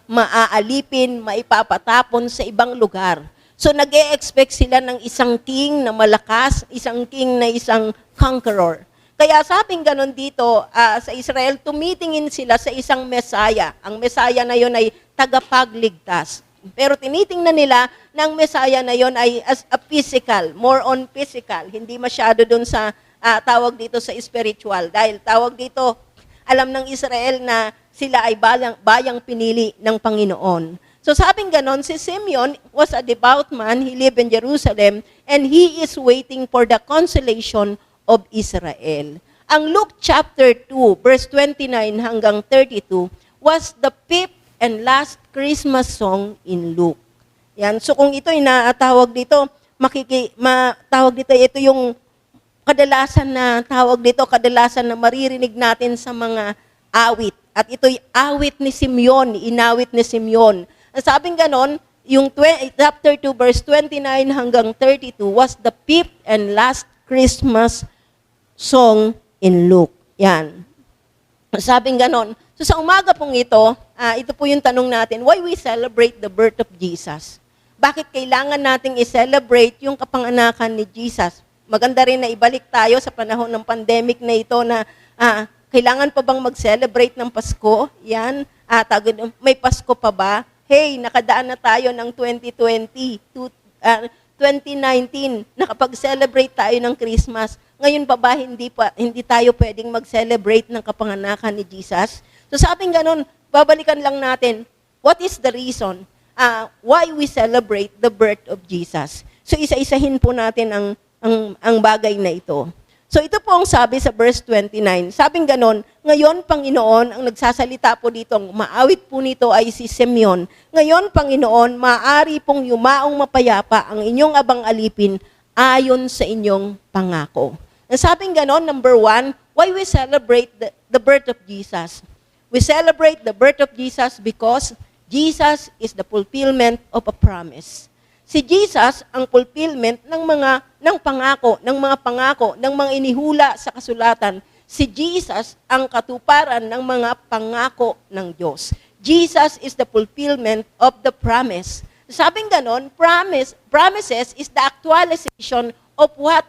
maaalipin, maipapatapon sa ibang lugar. So nag-e-expect sila ng isang king na malakas, isang king na isang conqueror. Kaya sabing ganon dito sa Israel, tumitingin sila sa isang Messiah. Ang Messiah na yon ay tagapagligtas. Pero tinitingnan nila ng Messiah na yon ay as a physical, more on physical. Hindi masyado dun sa tawag dito sa spiritual. Dahil tawag dito, alam ng Israel na sila ay bayang pinili ng Panginoon. So sabing ganon, si Simeon was a devout man. He lived in Jerusalem and he is waiting for the consolation of Israel. Ang Luke chapter 2, verse 29 hanggang 32 was the fifth and last Christmas song in Luke. Yan. So kung ito ay natawag dito, ito yung kadalasan na maririnig natin sa mga awit. At ito'y awit ni Simeon, inawit ni Simeon. Ang sabing ganon, yung chapter 2, verse 29 hanggang 32 was the fifth and last Christmas song in Luke. Yan. Sabing ganon. So sa umaga pong ito po yung tanong natin, why we celebrate the birth of Jesus? Bakit kailangan nating i-celebrate yung kapanganakan ni Jesus? Maganda rin na ibalik tayo sa panahon ng pandemic na ito na kailangan pa bang mag-celebrate ng Pasko? Yan. May Pasko pa ba? Hey, nakadaan na tayo ng 2020, 2019, nakapag-celebrate tayo ng Christmas. Ngayon pa ba hindi tayo pwedeng mag-celebrate ng kapanganakan ni Jesus? So sabing ganun, babalikan lang natin, what is the reason why we celebrate the birth of Jesus? So isa-isahin po natin ang bagay na ito. So ito po ang sabi sa verse 29. Sabing ganon, ngayon Panginoon, ang nagsasalita po dito, ang maawit po nito ay si Simeon. Ngayon Panginoon, maaari pong yumaong mapayapa ang inyong abang alipin ayon sa inyong pangako. Ang sabing ganon, number 1, why we celebrate the birth of Jesus? We celebrate the birth of Jesus because Jesus is the fulfillment of a promise. Si Jesus ang fulfillment ng mga pangako, ng mga inihula sa kasulatan. Si Jesus ang katuparan ng mga pangako ng Diyos. Jesus is the fulfillment of the promise. Sabing ganon, promises is the actualization of what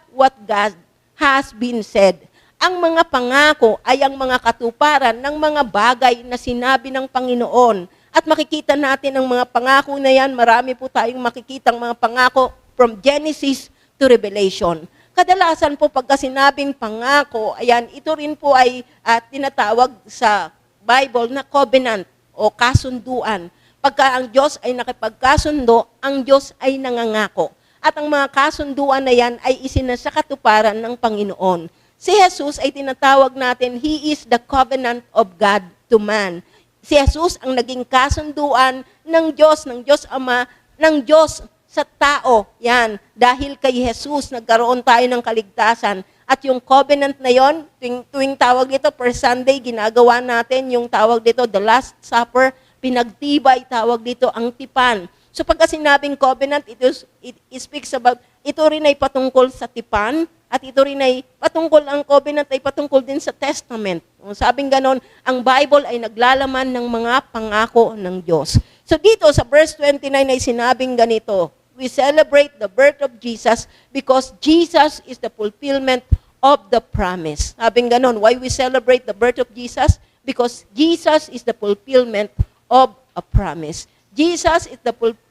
God has been said. Ang mga pangako ay ang mga katuparan ng mga bagay na sinabi ng Panginoon. At makikita natin ang mga pangako na yan. Marami po tayong makikitang mga pangako from Genesis to Revelation. Kadalasan po pagka sinabing pangako, ayan, ito rin po ay tinatawag sa Bible na covenant o kasunduan. Pagka ang Diyos ay nakipagkasundo, ang Diyos ay nangangako. At ang mga kasunduan na yan ay isinasakatuparan ng Panginoon. Si Jesus ay tinatawag natin, He is the covenant of God to man. Si Jesus ang naging kasunduan ng Diyos Ama, ng Diyos sa tao. Yan. Dahil kay Jesus, nagkaroon tayo ng kaligtasan. At yung covenant na yon, tuwing tawag dito, per Sunday, ginagawa natin yung tawag dito, the Last Supper, pinagtibay, tawag dito, ang tipan. So pagka sinabing covenant, it speaks about, ito rin ay patungkol sa tipan, at ito rin ay patungkol, ang covenant ay patungkol din sa testament. Sabing ganon, ang Bible ay naglalaman ng mga pangako ng Diyos. So dito sa verse 29 ay sinabing ganito, we celebrate the birth of Jesus because Jesus is the fulfillment of the promise. Sabing ganon, why we celebrate the birth of Jesus? Because Jesus is the fulfillment of a promise. Jesus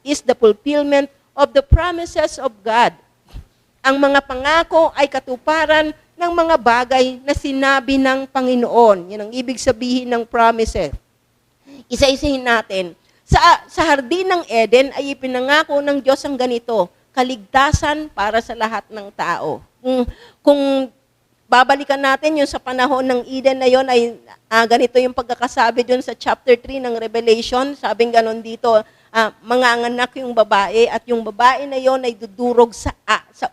is the fulfillment of the promises of God. Ang mga pangako ay katuparan ng mga bagay na sinabi ng Panginoon. Yan ang ibig sabihin ng promises. Isa-isahin natin. Sa hardin ng Eden ay ipinangako ng Diyos ang ganito, kaligtasan para sa lahat ng tao. Kung babalikan natin yung sa panahon ng Eden na yon ay ganito yung pagkakasabi dun sa chapter 3 ng Revelation. Sabing ganon dito, manganganak yung babae at yung babae na yon ay dudurog sa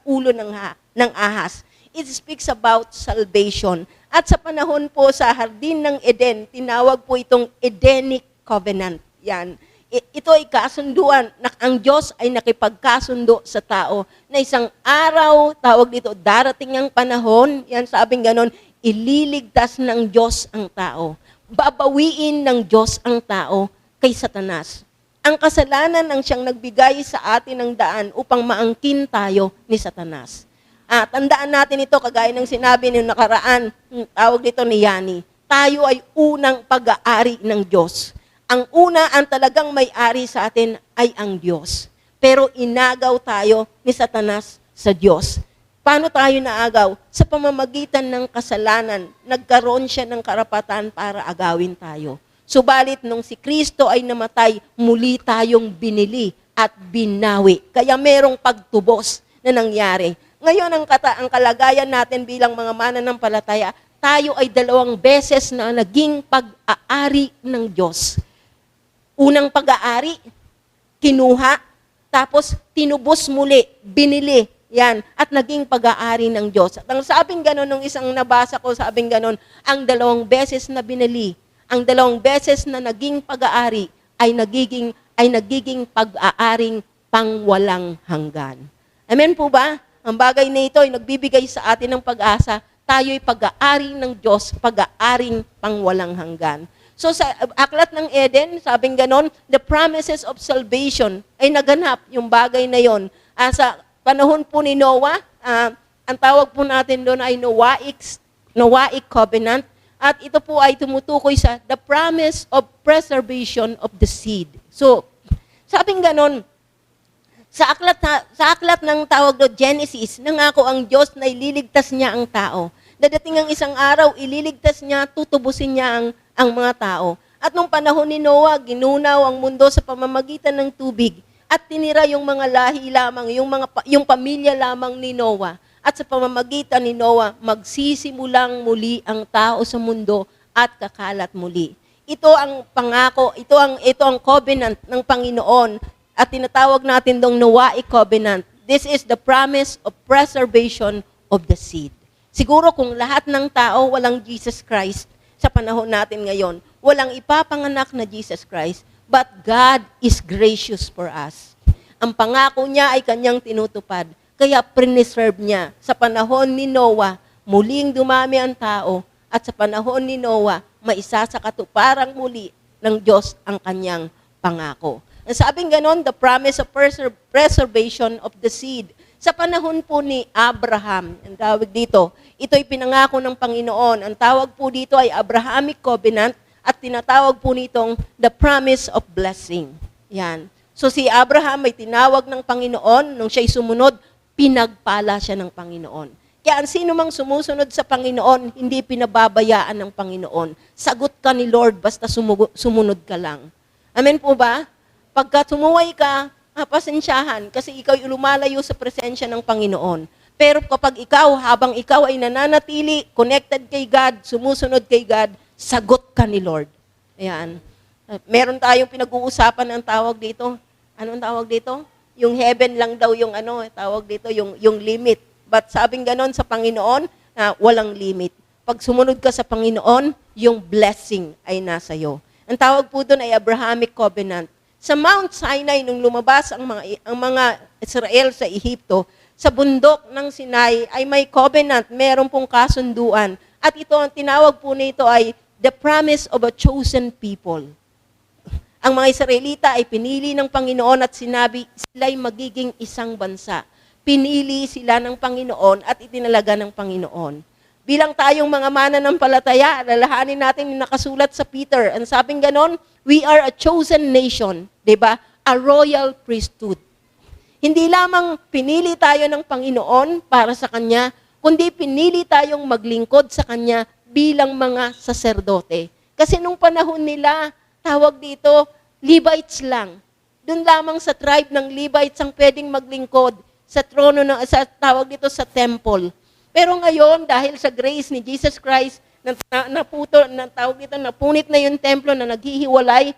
ulo ng ahas. It speaks about salvation. At sa panahon po sa hardin ng Eden, tinawag po itong Edenic Covenant. Yan. Ito ay kasunduan na ang Diyos ay nakipagkasundo sa tao na isang araw, tawag dito, darating ang panahon, yan sabing ganon, ililigtas ng Diyos ang tao. Babawiin ng Diyos ang tao kay Satanas. Ang kasalanan ang siyang nagbigay sa atin ng daan upang maangkin tayo ni Satanas. Tandaan natin ito, kagaya ng sinabi ng nakaraan, tawag dito ni Yani, tayo ay unang pag-aari ng Diyos. Ang una, ang talagang may-ari sa atin ay ang Diyos. Pero inagaw tayo ni Satanas sa Diyos. Paano tayo naagaw? Sa pamamagitan ng kasalanan, nagkaroon siya ng karapatan para agawin tayo. Subalit nung si Kristo ay namatay, muli tayong binili at binawi. Kaya merong pagtubos na nangyari. Ngayon, ang kalagayan natin bilang mga mananampalataya, tayo ay 2 beses na naging pag-aari ng Diyos. Unang pag-aari, kinuha, tapos tinubos muli, binili, yan, at naging pag-aari ng Diyos. At ang sabing ganon, nung isang nabasa ko, sabing ganon, ang 2 beses na binili, ang 2 beses na naging pag-aari ay nagiging pag-aaring pangwalang hanggan. Amen po ba? Ang bagay na ito ay nagbibigay sa atin ng pag-asa, tayo'y pag-aari ng Diyos, pag-aaring pangwalang hanggan. So sa aklat ng Eden, sabing ganon, the promises of salvation ay naganap yung bagay na yon. Sa panahon po ni Noah, ang tawag po natin doon ay Noahic Covenant. At ito po ay tumutukoy sa the promise of preservation of the seed. So, sabing ganon, sa aklat ng tawag doon, Genesis, nangako ang Diyos na ililigtas niya ang tao. Dadating ang isang araw, ililigtas niya, tutubusin niya ang mga tao. At nung panahon ni Noah, ginunaw ang mundo sa pamamagitan ng tubig at tinira yung mga lahi lamang, yung pamilya lamang ni Noah. At sa pamamagitan ni Noah, magsisimulang muli ang tao sa mundo at kakalat muli. Ito ang pangako, ito ang covenant ng Panginoon at tinatawag natin dong Noahic Covenant. This is the promise of preservation of the seed. Siguro kung lahat ng tao walang Jesus Christ sa panahon natin ngayon, walang ipapanganak na Jesus Christ, but God is gracious for us. Ang pangako niya ay kanyang tinutupad. Kaya preserve niya. Sa panahon ni Noah, muling dumami ang tao at sa panahon ni Noah, maisasakatuparang muli ng Diyos ang kanyang pangako. Ang sabing ganon, the promise of preservation of the seed. Sa panahon po ni Abraham, ang tawag dito, ito'y pinangako ng Panginoon. Ang tawag po dito ay Abrahamic Covenant at tinatawag po nitong the promise of blessing. Yan. So si Abraham ay tinawag ng Panginoon, nung siya'y sumunod, pinagpala siya ng Panginoon. Kaya ang sino mang sumusunod sa Panginoon, hindi pinababayaan ng Panginoon. Sagot ka ni Lord, basta sumunod ka lang. Amen po ba? Pagka tumuway ka, pasensyahan, kasi ikaw ay lumalayo sa presensya ng Panginoon. Pero kapag habang ikaw ay nananatili, connected kay God, sumusunod kay God, sagot ka ni Lord. Ayan. Meron tayong pinag-uusapan ng tawag dito. Anong tawag dito? Yung heaven lang daw yung tawag dito, yung limit. But sabing ganon sa Panginoon, walang limit. Pag sumunod ka sa Panginoon, yung blessing ay nasa iyo. Ang tawag po doon ay Abrahamic Covenant. Sa Mount Sinai, nung lumabas ang mga Israel sa Ehipto, sa bundok ng Sinai ay may covenant, meron pong kasunduan. At ito, ang tinawag po nito ay the promise of a chosen people. Ang mga Israelita ay pinili ng Panginoon at sinabi sila'y magiging isang bansa. Pinili sila ng Panginoon at itinalaga ng Panginoon. Bilang tayong mga mananampalataya, alalahanin natin yung nakasulat sa Peter. Ang sabing ganon, we are a chosen nation, di ba? A royal priesthood. Hindi lamang pinili tayo ng Panginoon para sa Kanya, kundi pinili tayong maglingkod sa Kanya bilang mga saserdote. Kasi nung panahon nila, tawag dito, Levites lang. Doon lamang sa tribe ng Levites ang pwedeng maglingkod sa trono, sa tawag dito sa temple. Pero ngayon, dahil sa grace ni Jesus Christ, napunit na yung templo na naghihiwalay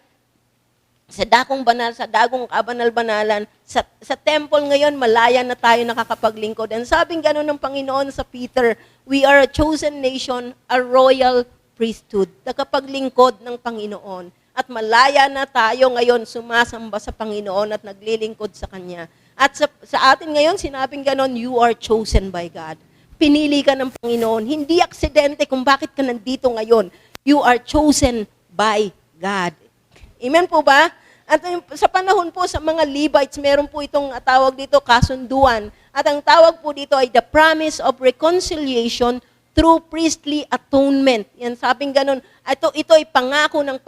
sa dakong banal, sa dagong kabanal-banalan, sa temple ngayon, malaya na tayo nakakapaglingkod. And sabing gano'n ng Panginoon sa Peter, we are a chosen nation, a royal priesthood, nakapaglingkod ng Panginoon. At malaya na tayo ngayon sumasamba sa Panginoon at naglilingkod sa Kanya. At sa atin ngayon, sinabing gano'n, you are chosen by God. Pinili ka ng Panginoon. Hindi aksidente kung bakit ka nandito ngayon. You are chosen by God. Amen po ba? At sa panahon po sa mga Levites, meron po itong tawag dito kasunduan. At ang tawag po dito ay the promise of reconciliation through priestly atonement. Yan, sabing ganun. Ito ay pangako ng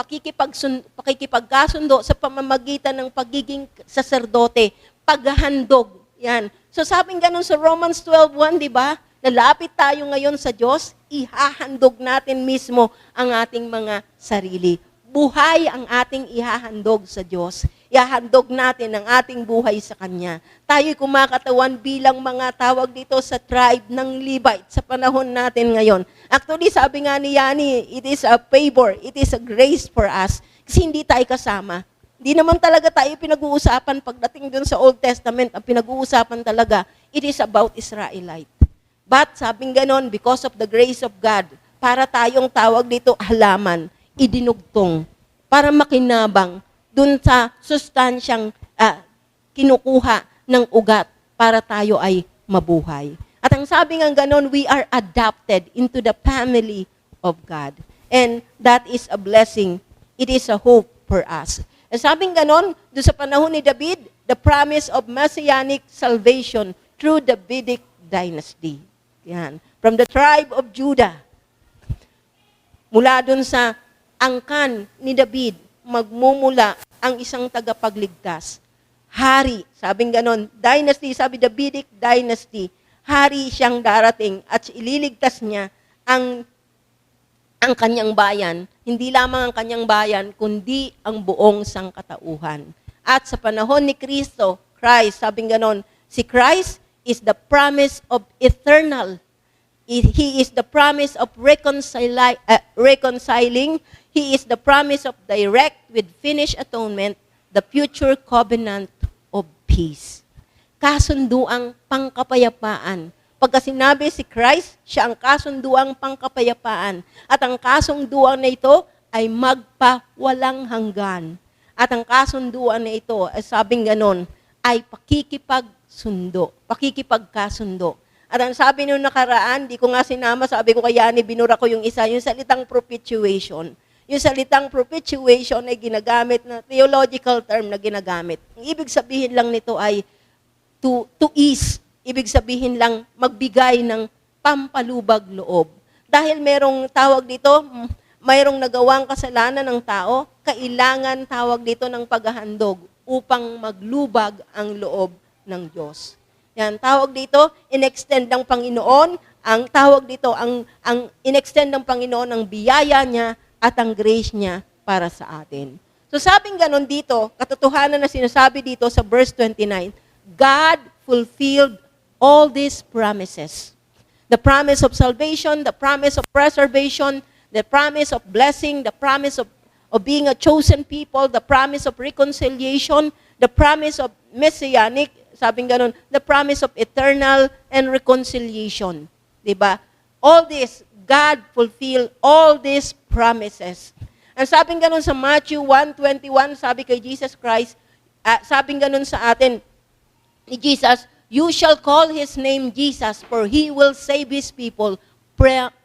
pakikipagkasundo sa pamamagitan ng pagiging saserdote, paghahandog. Yan. So sabing ganun sa Romans 12:1, di ba? Lalapit tayo ngayon sa Diyos, ihahandog natin mismo ang ating mga sarili. Buhay ang ating ihahandog sa Diyos. Ihahandog natin ang ating buhay sa Kanya. Tayo'y kumakatawan bilang mga tawag dito sa tribe ng Levite sa panahon natin ngayon. Actually, sabi nga ni Yani, it is a favor, it is a grace for us. Kasi hindi tayo kasama. Hindi naman talaga tayo pinag-uusapan pagdating dun sa Old Testament. Ang pinag-uusapan talaga, it is about Israelite. But sabing ganon, because of the grace of God, para tayong tawag dito halaman, idinugtong para makinabang dun sa sustansyang kinukuha ng ugat para tayo ay mabuhay. At ang sabi ng ganon, we are adopted into the family of God. And that is a blessing. It is a hope for us. At sabing ganon, doon sa panahon ni David, the promise of messianic salvation through the Davidic dynasty. Yan. From the tribe of Judah, mula dun sa angkan ni David, magmumula ang isang tagapagligtas. Hari, sabing ganon, dynasty, sabi Davidic dynasty, hari siyang darating at ililigtas niya ang kanyang bayan, hindi lamang ang kanyang bayan, kundi ang buong sangkatauhan. At sa panahon ni Kristo, Christ, sabing ganon, si Christ is the promise of eternal. He is the promise of reconciling. He is the promise of direct with finished atonement, the future covenant of peace. Kasunduang pangkapayapaan. Pagka sinabi si Christ, siya ang kasunduang pangkapayapaan. At ang kasunduan na ito ay magpawalang hanggan. At ang kasunduan na ito, sabing ganon, ay pakikipagkasundo. At ang sabi nung nakaraan, di ko nga sinama, sabi ko kay Yani, binura ko yung isa, yung salitang propitiation. Yung salitang propitiation ay ginagamit na theological term na ginagamit. Ang ibig sabihin lang nito ay to ease. Ibig sabihin lang magbigay ng pampalubag loob. Dahil merong tawag dito, mayroong nagawang kasalanan ng tao, kailangan tawag dito ng paghahandog upang maglubag ang loob ng Diyos. Yan, tawag dito, in-extend ng Panginoon, ang tawag dito, ang in-extend ng Panginoon ang biyaya niya at ang grace niya para sa atin. So sabing ganon dito, katotohanan na sinasabi dito sa verse 29, God fulfilled all these promises. The promise of salvation, the promise of preservation, the promise of blessing, the promise of being a chosen people, the promise of reconciliation, the promise of messianic, sabing ganon, the promise of eternal and reconciliation. Diba? all this, God fulfill all these promises. Ang sabing ganun sa Matthew 1:21, sabi kay Jesus Christ, sabing ganun sa atin ni Jesus, you shall call his name Jesus, for he will save his people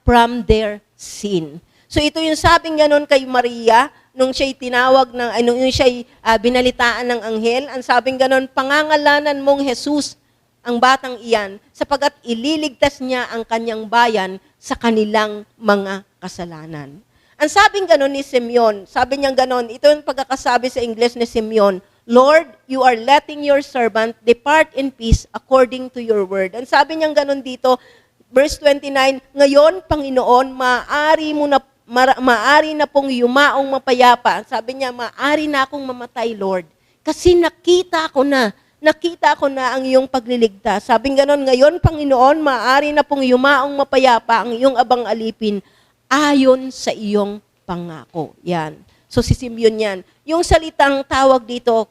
from their sin. So ito yung sabing ganun kay Maria, nung siya'y tinawag ng, nung siya'y binalitaan ng anghel, ang sabing ganun, pangangalanan mong Jesus, ang batang iyan, sapagat ililigtas niya ang kanyang bayan sa kanilang mga kasalanan. Ang sabing ganon ni Simeon, sabi niya ganon, ito yung pagkakasabi sa English ni Simeon, Lord, you are letting your servant depart in peace according to your word. Ang sabi niya ganon dito, verse 29, ngayon, Panginoon, maaari na pong yumaong mapayapa. Sabi niya, maaari na akong mamatay, Lord. Kasi nakita ko na ang iyong pagliligtas. Sabi ganon, ngayon, Panginoon, maaari na pong yumaong mapayapa ang iyong abang alipin ayon sa iyong pangako. Yan. So si Simeon yan. Yung salitang tawag dito,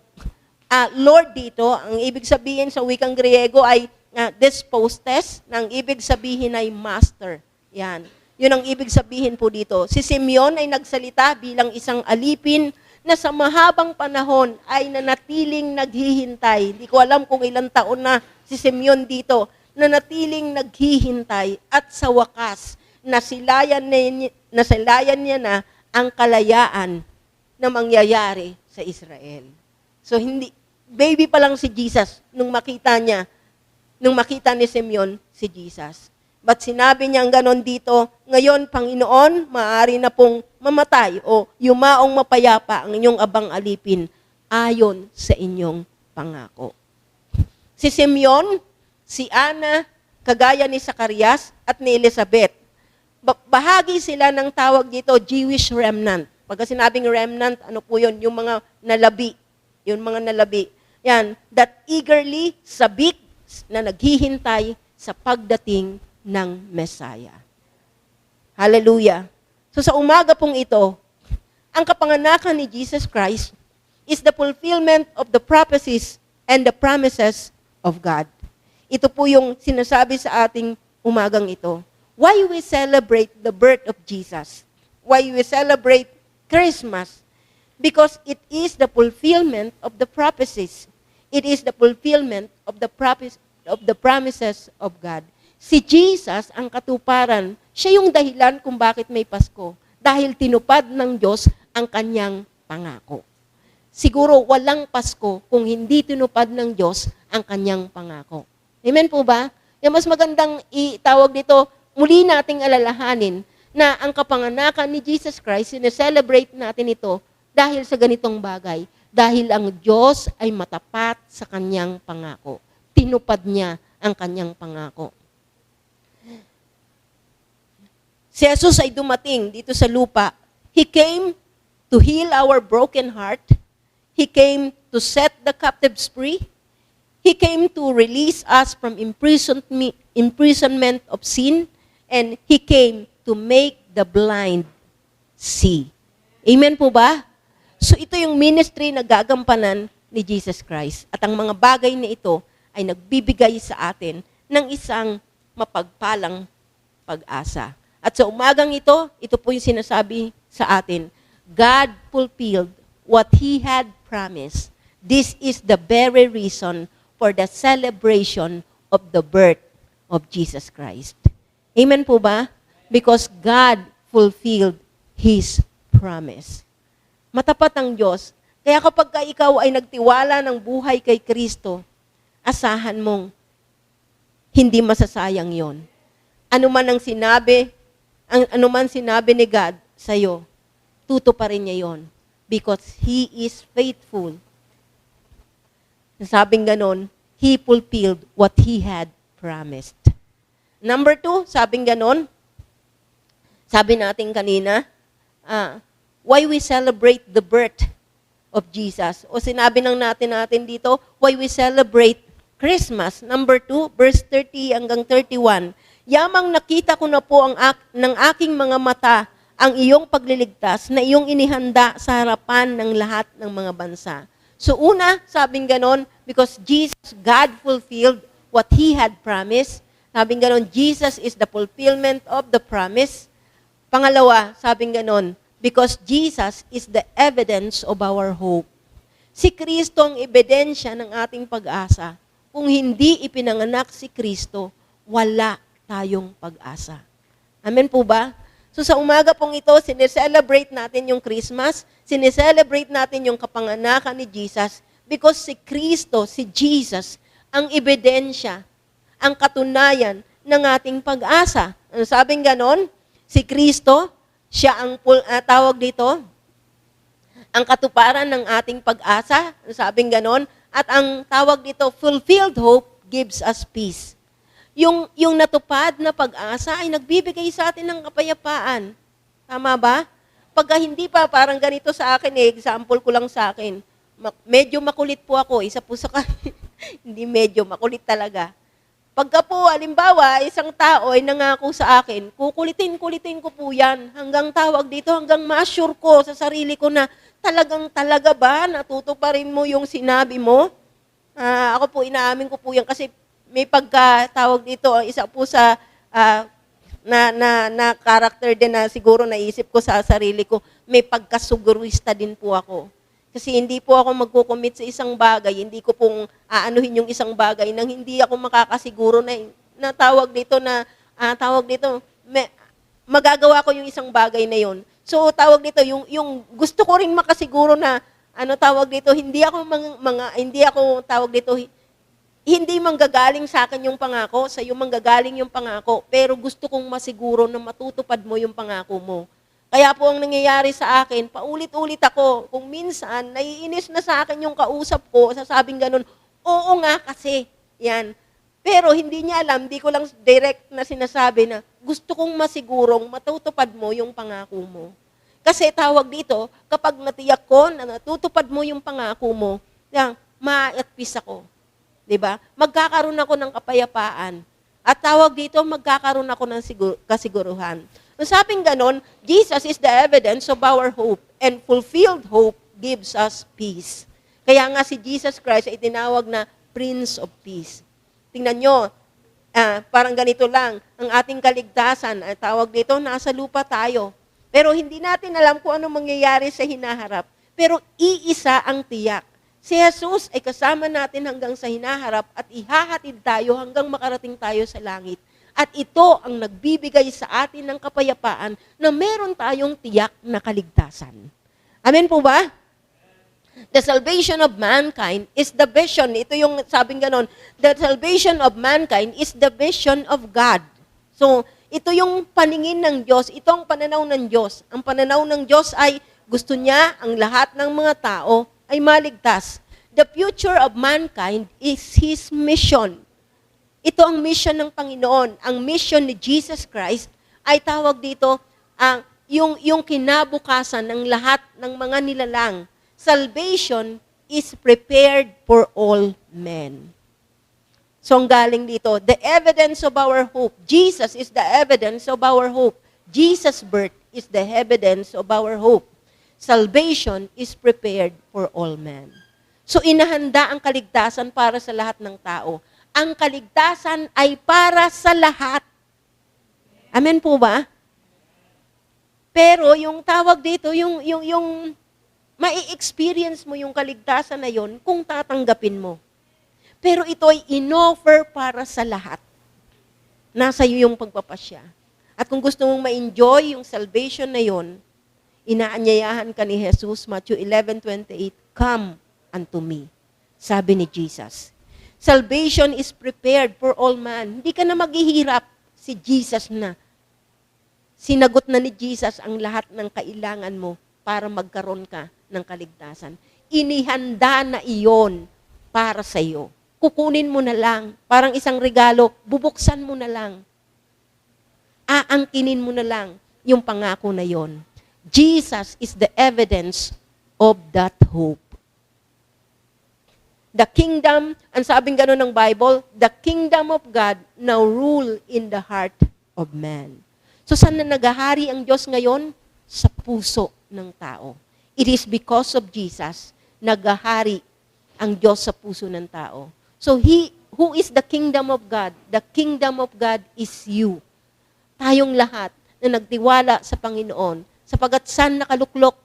Lord dito, ang ibig sabihin sa wikang Griego ay despostes, nang ibig sabihin ay master. Yan. Yun ang ibig sabihin po dito. Si Simeon ay nagsalita bilang isang alipin na sa mahabang panahon ay nanatiling naghihintay. Hindi ko alam kung ilang taon na si Simeon dito, nanatiling naghihintay at sa wakas, nasilayan niya na ang kalayaan na mangyayari sa Israel. So hindi, baby pa lang si Jesus nung makita ni Simeon si Jesus. But sinabi niya ang ganon dito, ngayon, Panginoon, maaari na pong mamatay o yumaong mapayapa ang inyong abang alipin ayon sa inyong pangako. Si Simeon, si Ana, kagaya ni Zacarias at ni Elizabeth, bahagi sila ng tawag dito, Jewish remnant. Pagka sinabing remnant, ano po yun? Yung mga nalabi. Yung mga nalabi. Yan, that eagerly, sabik, na naghihintay sa pagdating ng Messiah. Hallelujah. So sa umaga pong ito, ang kapanganakan ni Jesus Christ is the fulfillment of the prophecies and the promises of God. Ito po yung sinasabi sa ating umagang ito. Why we celebrate the birth of Jesus? Why we celebrate Christmas? Because it is the fulfillment of the prophecies. It is the fulfillment of the promises of God. Si Jesus, ang katuparan, siya yung dahilan kung bakit may Pasko. Dahil tinupad ng Diyos ang kanyang pangako. Siguro walang Pasko kung hindi tinupad ng Diyos ang kanyang pangako. Amen po ba? Yung mas magandang itawag dito, muli nating alalahanin na ang kapanganakan ni Jesus Christ, sineselebrate natin ito dahil sa ganitong bagay. Dahil ang Diyos ay matapat sa kanyang pangako. Tinupad niya ang kanyang pangako. Si Jesus ay dumating dito sa lupa. He came to heal our broken heart. He came to set the captives free. He came to release us from imprisonment of sin. And He came to make the blind see. Amen po ba? So ito yung ministry na gagampanan ni Jesus Christ. At ang mga bagay na ito ay nagbibigay sa atin ng isang mapagpalang pag-asa. At sa umagang ito po yung sinasabi sa atin, God fulfilled what He had promised. This is the very reason for the celebration of the birth of Jesus Christ. Amen po ba? Because God fulfilled His promise. Matapat ang Diyos. Kaya kapag ikaw ay nagtiwala ng buhay kay Kristo, asahan mong hindi masasayang yon. Ano man sinabi ni God sa iyo, tutuparin niya yon. Because He is faithful. Sabing ganon, He fulfilled what He had promised. Number 2, sabing ganon, sabi natin kanina, why we celebrate the birth of Jesus. O sinabi natin dito, why we celebrate Christmas. Number 2, verse 30 hanggang 31. Yamang nakita ko na po ng aking mga mata ang iyong pagliligtas na iyong inihanda sa harapan ng lahat ng mga bansa. So una, sabing ganon, because Jesus, God fulfilled what He had promised. Sabing ganon, Jesus is the fulfillment of the promise. Pangalawa, sabing ganon, because Jesus is the evidence of our hope. Si Kristo ang ebidensya ng ating pag-asa. Kung hindi ipinanganak si Kristo, wala tayong pag-asa. Amen po ba? So sa umaga pong ito, sineselebrate natin yung Christmas, sineselebrate natin yung kapanganakan ni Jesus, because si Kristo, si Jesus, ang ebidensya, ang katunayan ng ating pag-asa. Ano sabing ganon? Si Kristo, siya ang tawag dito, ang katuparan ng ating pag-asa. Ano sabing ganon? At ang tawag dito, fulfilled hope gives us peace. Yung natupad na pag-asa ay nagbibigay sa atin ng kapayapaan. Tama ba? Pagka hindi pa, parang ganito sa akin example ko lang sa akin. Medyo makulit po ako, isa po sa hindi medyo, makulit talaga. Pagka po, halimbawa, isang tao ay nangako sa akin, kukulitin ko po yan, hanggang tawag dito, hanggang ma-assure ko sa sarili ko na talaga ba, natutuparin mo yung sinabi mo? Ako po, inaamin ko po yan kasi may pagkatawag dito, isa po sa na character din na siguro naisip ko sa sarili ko, may pagkasugurista din po ako. Kasi hindi po ako magko-commit sa isang bagay, hindi ko pong aanuhin yung isang bagay nang hindi ako makakasiguro na tawag dito magagawa ko yung isang bagay na yon. So tawag dito yung gusto ko ring makasiguro na hindi manggagaling sa akin yung pangako, sa iyo manggagaling yung pangako, pero gusto kong masiguro na matutupad mo yung pangako mo. Kaya po ang nangyayari sa akin, paulit-ulit ako, kung minsan, naiinis na sa akin yung kausap ko, sasabing ganun, oo nga kasi, yan. Pero hindi niya alam, di ko lang direct na sinasabi na gusto kong masigurong matutupad mo yung pangako mo. Kasi tawag dito, kapag natiyak ko na natutupad mo yung pangako mo, ma-at peace ako. Diba? Magkakaroon ako ng kapayapaan. At tawag dito, magkakaroon ako ng kasiguruhan. Nung sabing ganon, Jesus is the evidence of our hope, and fulfilled hope gives us peace. Kaya nga si Jesus Christ ay tinawag na Prince of Peace. Tingnan nyo, parang ganito lang, ang ating kaligtasan, tawag dito, nasa lupa tayo. Pero hindi natin alam kung ano mangyayari sa hinaharap. Pero iisa ang tiyak. Si Jesus ay kasama natin hanggang sa hinaharap at ihahatid tayo hanggang makarating tayo sa langit. At ito ang nagbibigay sa atin ng kapayapaan na meron tayong tiyak na kaligtasan. Amen po ba? The salvation of mankind is the vision. Ito yung sabing ganon. The salvation of mankind is the vision of God. So, ito yung paningin ng Diyos. Ito ang pananaw ng Diyos. Ang pananaw ng Diyos ay gusto niya ang lahat ng mga tao ay maligtas. The future of mankind is His mission. Ito ang mission ng Panginoon. Ang mission ni Jesus Christ ay tawag dito, yung kinabukasan ng lahat ng mga nilalang. Salvation is prepared for all men. So ang galing dito, the evidence of our hope. Jesus is the evidence of our hope. Jesus' birth is the evidence of our hope. Salvation is prepared for all men. So inahanda ang kaligtasan para sa lahat ng tao. Ang kaligtasan ay para sa lahat. Amen po ba? Pero yung tawag dito, yung mai-experience mo yung kaligtasan na yon kung tatanggapin mo. Pero ito ay in-offer para sa lahat. Nasa iyo yung pagpapasya. At kung gusto mong ma-enjoy yung salvation na yon, inaanyayahan ka ni Jesus, Matthew 11:28, "Come unto me," sabi ni Jesus. Salvation is prepared for all man. Hindi ka na maghihirap. Si Jesus na. Sinagot na ni Jesus ang lahat ng kailangan mo para magkaroon ka ng kaligtasan. Inihanda na iyon para sa iyo. Kukunin mo na lang. Parang isang regalo, bubuksan mo na lang. Aangkinin mo na lang yung pangako na yon. Jesus is the evidence of that hope. The kingdom, ang sabing gano'n ng Bible, the kingdom of God now rule in the heart of man. So saan na naghahari ang Diyos ngayon? Sa puso ng tao. It is because of Jesus, naghahari ang Diyos sa puso ng tao. So Who is the kingdom of God? The kingdom of God is you. Tayong lahat na nagtiwala sa Panginoon. Sapagat saan nakaluklok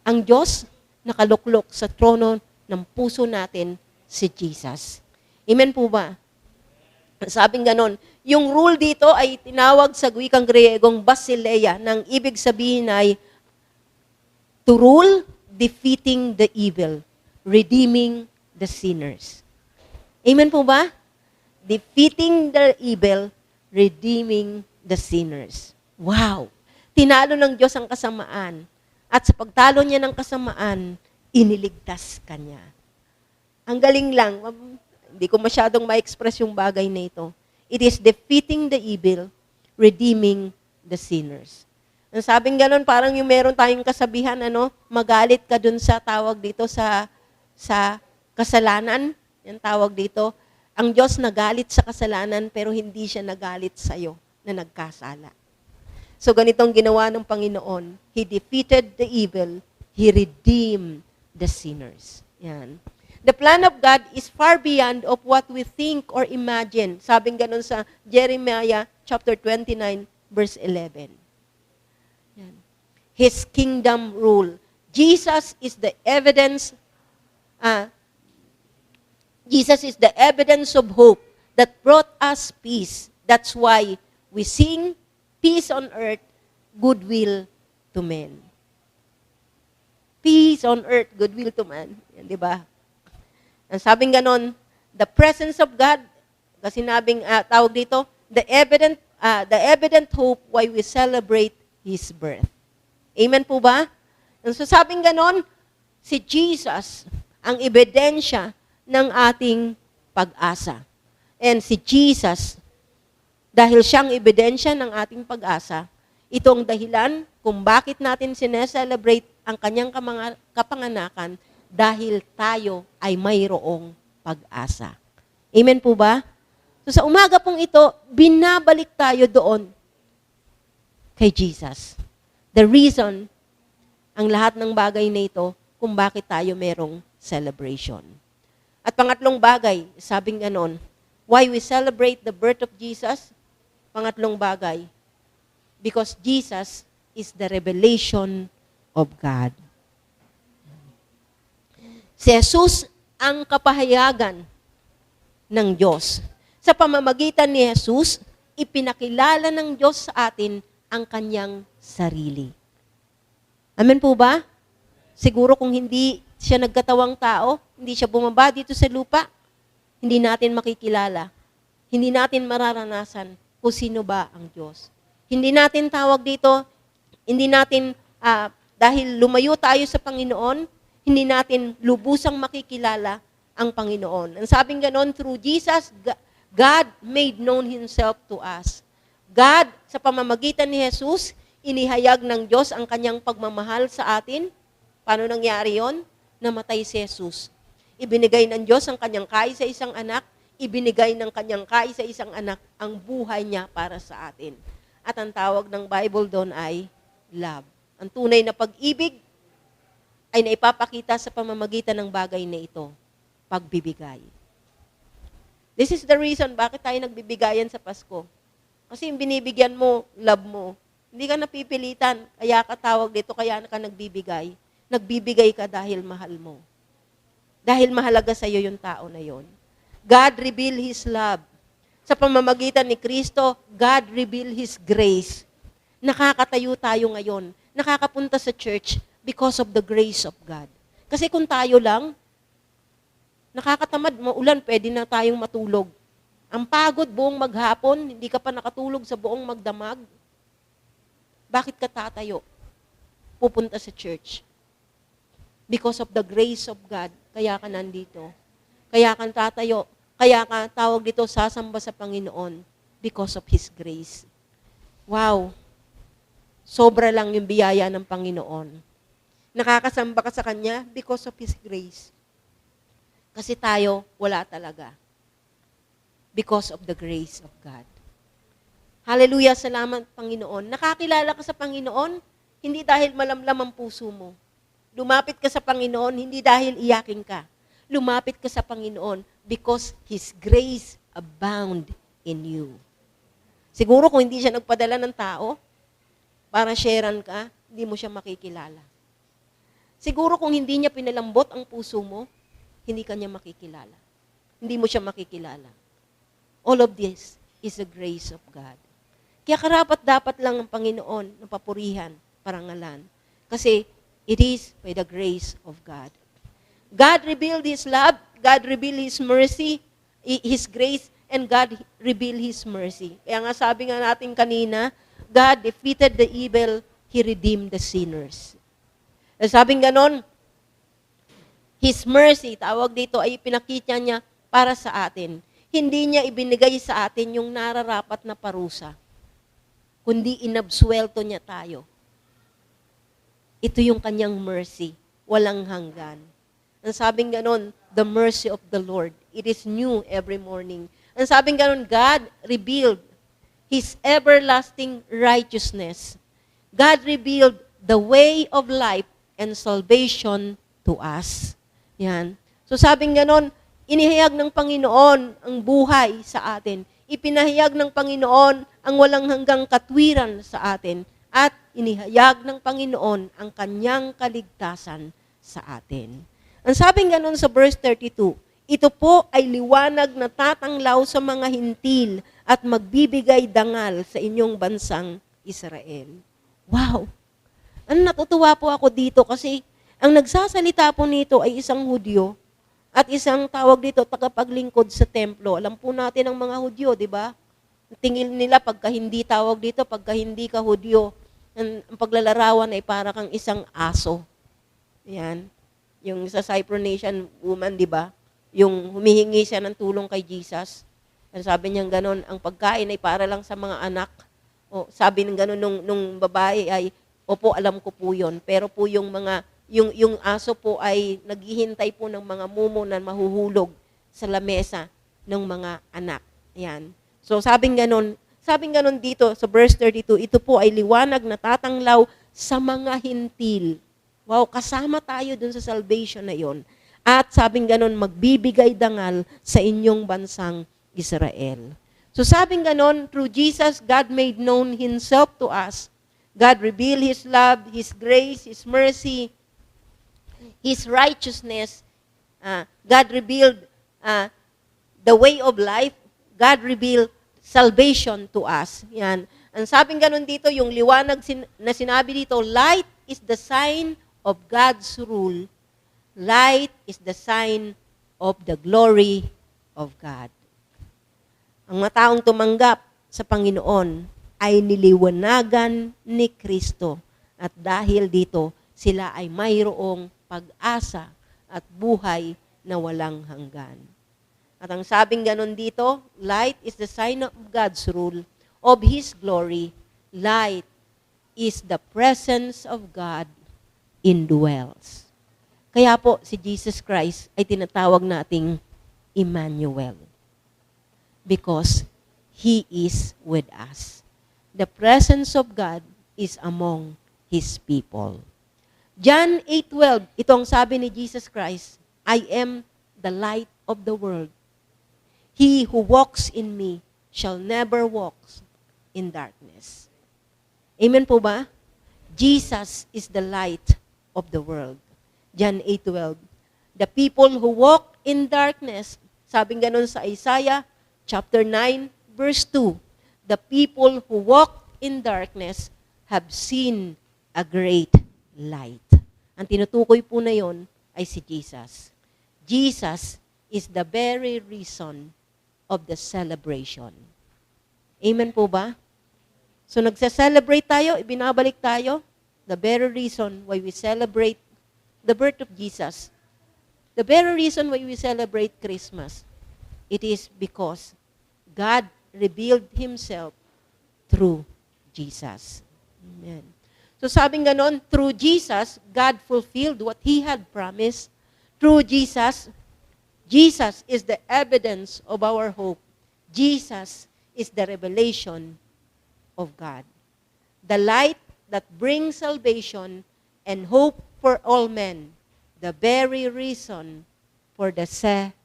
ang Diyos? Nakaluklok sa trono ng puso natin, si Jesus. Amen po ba? Sabing ganon, yung rule dito ay tinawag sa wikang Griegong basileia, nang ibig sabihin ay to rule, defeating the evil, redeeming the sinners. Amen po ba? Defeating the evil, redeeming the sinners. Wow! Tinalo ng Diyos ang kasamaan. At sa pagtalo niya ng kasamaan, iniligtas ka niya. Ang galing lang. Hindi ko masyadong ma-express yung bagay na ito. It is defeating the evil, redeeming the sinners. Ang sabing ganon, parang yung meron tayong kasabihan, magalit ka dun sa tawag dito sa kasalanan. Yan tawag dito. Ang Diyos nagalit sa kasalanan, pero hindi siya nagalit sa'yo na nagkasala. So ganitong ginawa ng Panginoon. He defeated the evil. He redeemed the sinners. Yan. The plan of God is far beyond of what we think or imagine. Sabing ganun sa Jeremiah chapter 29, verse 11. Yan. His kingdom rule. Jesus is the evidence of hope that brought us peace. That's why we sing peace on earth, goodwill to men. Peace on earth, goodwill to man. Yan, di ba? Ang sabing ganon, the presence of God, kasi sinabing tawag dito, the evident hope why we celebrate His birth. Amen po ba? And so sabing ganon, si Jesus ang ebidensya ng ating pag-asa. And si Jesus, dahil siyang ebidensya ng ating pag-asa, ito ang dahilan kung bakit natin sineselebrate ang kanyang kapanganakan dahil tayo ay mayroong pag-asa. Amen po ba? So sa umaga pong ito, binabalik tayo doon kay Jesus. The reason, ang lahat ng bagay na ito, kung bakit tayo merong celebration. At pangatlong bagay, sabing ganon, why we celebrate the birth of Jesus? Pangatlong bagay, because Jesus is the revelation of God. Si Jesus ang kapahayagan ng Diyos. Sa pamamagitan ni Jesus, ipinakilala ng Diyos sa atin ang kanyang sarili. Amen po ba? Siguro kung hindi siya nagkatawang tao, hindi siya bumaba dito sa lupa, hindi natin makikilala. Hindi natin mararanasan kung sino ba ang Diyos. Hindi natin tawag dito, hindi natin, dahil lumayo tayo sa Panginoon, hindi natin lubusang makikilala ang Panginoon. Ang sabing ganon, through Jesus, God made known Himself to us. God, sa pamamagitan ni Jesus, inihayag ng Diyos ang kanyang pagmamahal sa atin. Paano nangyari yon? Namatay si Jesus. Ibinigay ng Diyos ang kanyang kaisa-isang anak, ibinigay ng kanyang kaisa-isang anak ang buhay niya para sa atin. At ang tawag ng Bible doon ay love. Ang tunay na pag-ibig ay naipapakita sa pamamagitan ng bagay na ito, pagbibigay. This is the reason bakit tayo nagbibigayan sa Pasko. Kasi yung binibigyan mo, love mo. Hindi ka napipilitan, kaya ka tawag dito, kaya ka nagbibigay. Nagbibigay ka dahil mahal mo. Dahil mahalaga sa iyo yung tao na yon. God revealed His love. Sa pamamagitan ni Kristo, God revealed His grace. Nakakatayo tayo ngayon. Nakakapunta sa church because of the grace of God. Kasi kung tayo lang, nakakatamad, maulan, pwede na tayong matulog. Ang pagod buong maghapon, hindi ka pa nakatulog sa buong magdamag. Bakit ka tatayo? Pupunta sa church. Because of the grace of God, kaya ka nandito. Kaya ka tatayo. Kaya ka tawag dito, sasamba sa Panginoon because of His grace. Wow! Sobra lang yung biyaya ng Panginoon. Nakakasamba ka sa Kanya because of His grace. Kasi tayo, wala talaga. Because of the grace of God. Hallelujah, salamat Panginoon. Nakakilala ka sa Panginoon, hindi dahil malamlam ang puso mo. Lumapit ka sa Panginoon, hindi dahil iyakin ka. Lumapit ka sa Panginoon because His grace abound in you. Siguro kung hindi siya nagpadala ng tao, para sharean ka, hindi mo siya makikilala. Siguro kung hindi niya pinalambot ang puso mo, hindi ka niya makikilala. Hindi mo siya makikilala. All of this is the grace of God. Kaya karapat-dapat lang ang Panginoon ng papurihan, parangalan. Kasi it is by the grace of God. God revealed His love, God revealed His mercy, His grace, and God revealed His mercy. Kaya nga sabi nga natin kanina, God defeated the evil, He redeemed the sinners. Sabing ganon, His mercy, tawag dito, ay pinakita niya para sa atin. Hindi niya ibinigay sa atin yung nararapat na parusa, kundi inabsuelto niya tayo. Ito yung kanyang mercy, walang hanggan. Ang sabing ganon, the mercy of the Lord, it is new every morning. Ang sabing ganon, God revealed His everlasting righteousness. God revealed the way of life and salvation to us. Yan. So sabing ganon, inihayag ng Panginoon ang buhay sa atin. Ipinahayag ng Panginoon ang walang hanggang katwiran sa atin. At inihayag ng Panginoon ang kanyang kaligtasan sa atin. Ang sabing ganon sa verse 32, ito po ay liwanag na tatanglaw sa mga hintil at magbibigay dangal sa inyong bansang Israel. Wow! Natutuwa po ako dito kasi ang nagsasalita po nito ay isang Hudyo at isang tawag dito, tagapaglingkod sa templo. Alam po natin ang mga Hudyo, di ba? Tingin nila pagka hindi tawag dito, pagka hindi ka Hudyo, ang paglalarawan ay para kang isang aso. Yan. Yung sa Cypronation woman, di ba? Yung humihingi siya ng tulong kay Jesus. Sabi niya gano'n, ang pagkain ay para lang sa mga anak. O, sabi ng gano'n nung babae ay, opo, alam ko po yun. Pero po yung aso po ay naghihintay po ng mga mumo na mahuhulog sa lamesa ng mga anak. Yan. So sabing ganon dito sa verse 32, ito po ay liwanag na tatanglaw sa mga hintil. Wow, kasama tayo dun sa salvation na yon. At sabing ganon, magbibigay dangal sa inyong bansang Israel. So sabing ganon, through Jesus, God made known Himself to us. God revealed His love, His grace, His mercy, His righteousness. God revealed the way of life. God revealed salvation to us. Yan. Ang sabing ganun dito, yung liwanag na sinabi dito, light is the sign of God's rule. Light is the sign of the glory of God. Ang mataong tumanggap sa Panginoon ay niliwanagan ni Kristo. At dahil dito, sila ay mayroong pag-asa at buhay na walang hanggan. At ang sabing ganon dito, light is the sign of God's rule, of His glory. Light is the presence of God indwells. Kaya po, si Jesus Christ ay tinatawag nating Emmanuel. Because He is with us. The presence of God is among His people. John 8:12, itong sabi ni Jesus Christ, I am the light of the world. He who walks in me shall never walk in darkness. Amen po ba? Jesus is the light of the world. John 8:12. The people who walk in darkness, sabing ganon sa Isaiah chapter 9 verse 2, the people who walk in darkness have seen a great light. Ang tinutukoy po na yon ay si Jesus. Jesus is the very reason of the celebration. Amen po ba? So nagse-celebrate tayo, ibinabalik tayo, the very reason why we celebrate the birth of Jesus. The very reason why we celebrate Christmas, it is because God revealed Himself through Jesus. Amen. So sabing ganon, through Jesus, God fulfilled what He had promised. Through Jesus, Jesus is the evidence of our hope. Jesus is the revelation of God. The light that brings salvation and hope for all men. The very reason for the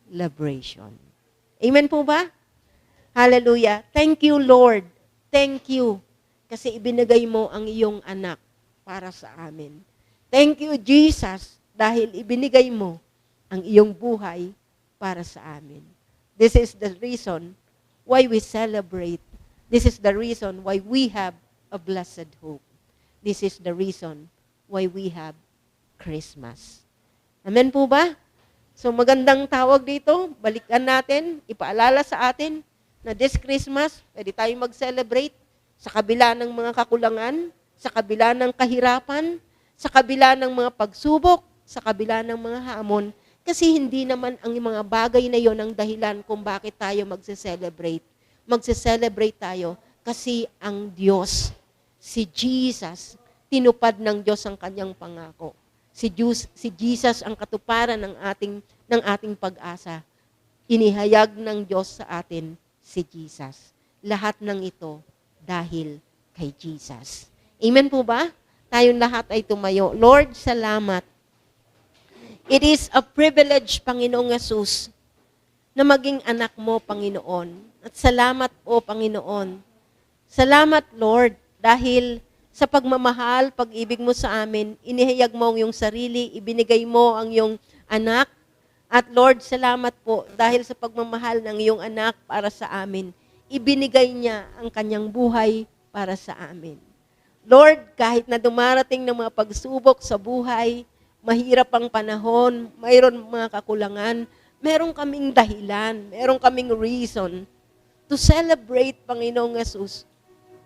celebration. Amen po ba? Hallelujah. Thank you, Lord. Thank you. Kasi ibinigay mo ang iyong anak para sa amin. Thank you, Jesus, dahil ibinigay mo ang iyong buhay para sa amin. This is the reason why we celebrate. This is the reason why we have a blessed hope. This is the reason why we have Christmas. Amen po ba? So magandang tawag dito, balikan natin, ipaalala sa atin na this Christmas, pwede tayo mag-celebrate sa kabila ng mga kakulangan, sa kabila ng kahirapan, sa kabila ng mga pagsubok, sa kabila ng mga hamon, kasi hindi naman ang mga bagay na yon ang dahilan kung bakit tayo magse-celebrate. Magse-celebrate tayo kasi ang Diyos, si Jesus, tinupad ng Diyos ang kanyang pangako. Si Jesus ang katuparan ng ating pag-asa. Inihayag ng Diyos sa atin si Jesus. Lahat ng ito dahil kay Jesus. Amen po ba? Tayong lahat ay tumayo. Lord, salamat. It is a privilege, Panginoong Yesus, na maging anak mo, Panginoon. At salamat po, Panginoon. Salamat, Lord, dahil sa pagmamahal, pag-ibig mo sa amin, inihayag mo ang iyong sarili, ibinigay mo ang iyong anak. At Lord, salamat po dahil sa pagmamahal ng iyong anak para sa amin, ibinigay niya ang kanyang buhay para sa amin. Lord, kahit na dumarating ng mga pagsubok sa buhay, mahirap ang panahon, mayroon mga kakulangan, meron kaming dahilan, meron kaming reason to celebrate, Panginoong Yesus,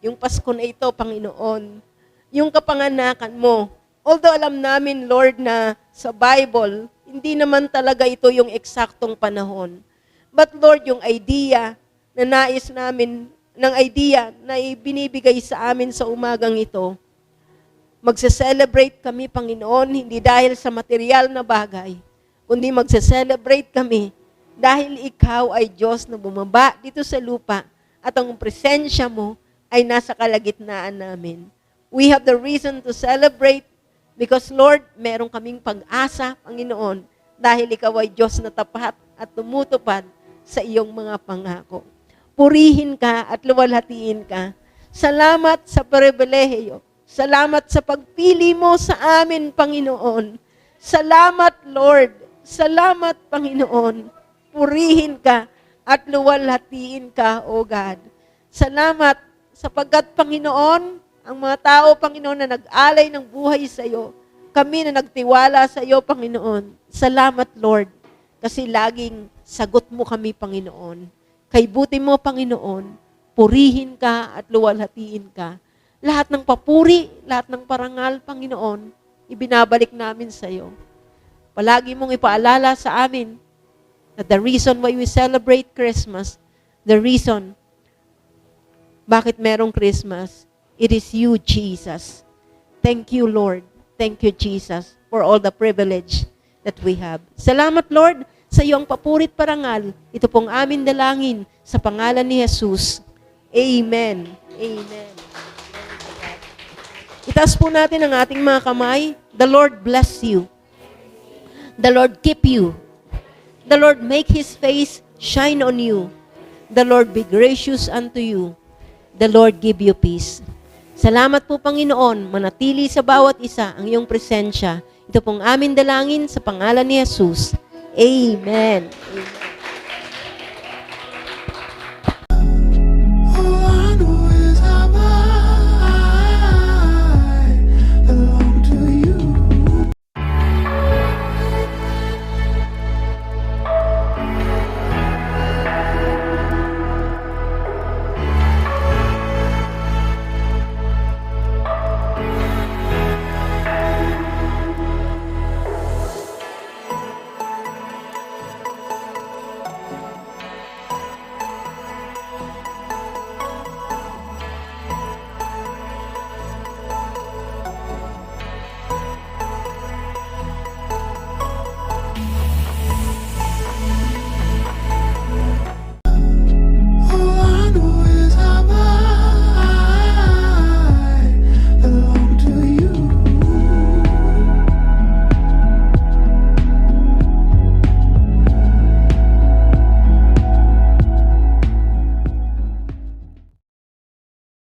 yung Pasko na ito, Panginoon, yung kapanganakan mo. Although alam namin, Lord, na sa Bible, hindi naman talaga ito yung eksaktong panahon. But Lord, yung idea na nais namin, ng idea na ibinibigay sa amin sa umagang ito, magse-celebrate kami, Panginoon, hindi dahil sa material na bagay, kundi magse-celebrate kami dahil ikaw ay Diyos na bumaba dito sa lupa at ang presensya mo ay nasa kalagitnaan namin. We have the reason to celebrate because, Lord, meron kaming pag-asa, Panginoon, dahil ikaw ay Diyos na tapat at tumutupad sa iyong mga pangako. Purihin ka at luwalhatiin ka. Salamat sa pribilehiyo. Salamat sa pagpili mo sa amin, Panginoon. Salamat, Lord. Salamat, Panginoon. Purihin ka at luwalhatiin ka, O God. Salamat sapagkat, Panginoon, ang mga tao, Panginoon, na nag-alay ng buhay sa iyo, kami na nagtiwala sa iyo, Panginoon. Salamat, Lord, kasi laging sagot mo kami, Panginoon. Kay buti mo, Panginoon, purihin ka at luwalhatiin ka. Lahat ng papuri, lahat ng parangal, Panginoon, ibinabalik namin sa iyo. Palagi mong ipaalala sa amin that the reason why we celebrate Christmas, the reason bakit merong Christmas, it is you, Jesus. Thank you, Lord. Thank you, Jesus, for all the privilege that we have. Salamat, Lord, sa iyong papurit parangal. Ito pong amin dalangin sa pangalan ni Jesus. Amen. Amen. Itaas po natin ang ating mga kamay. The Lord bless you. The Lord keep you. The Lord make His face shine on you. The Lord be gracious unto you. The Lord give you peace. Salamat po, Panginoon, manatili sa bawat isa ang iyong presensya. Ito pong amin dalangin sa pangalan ni Jesus. Amen. Amen.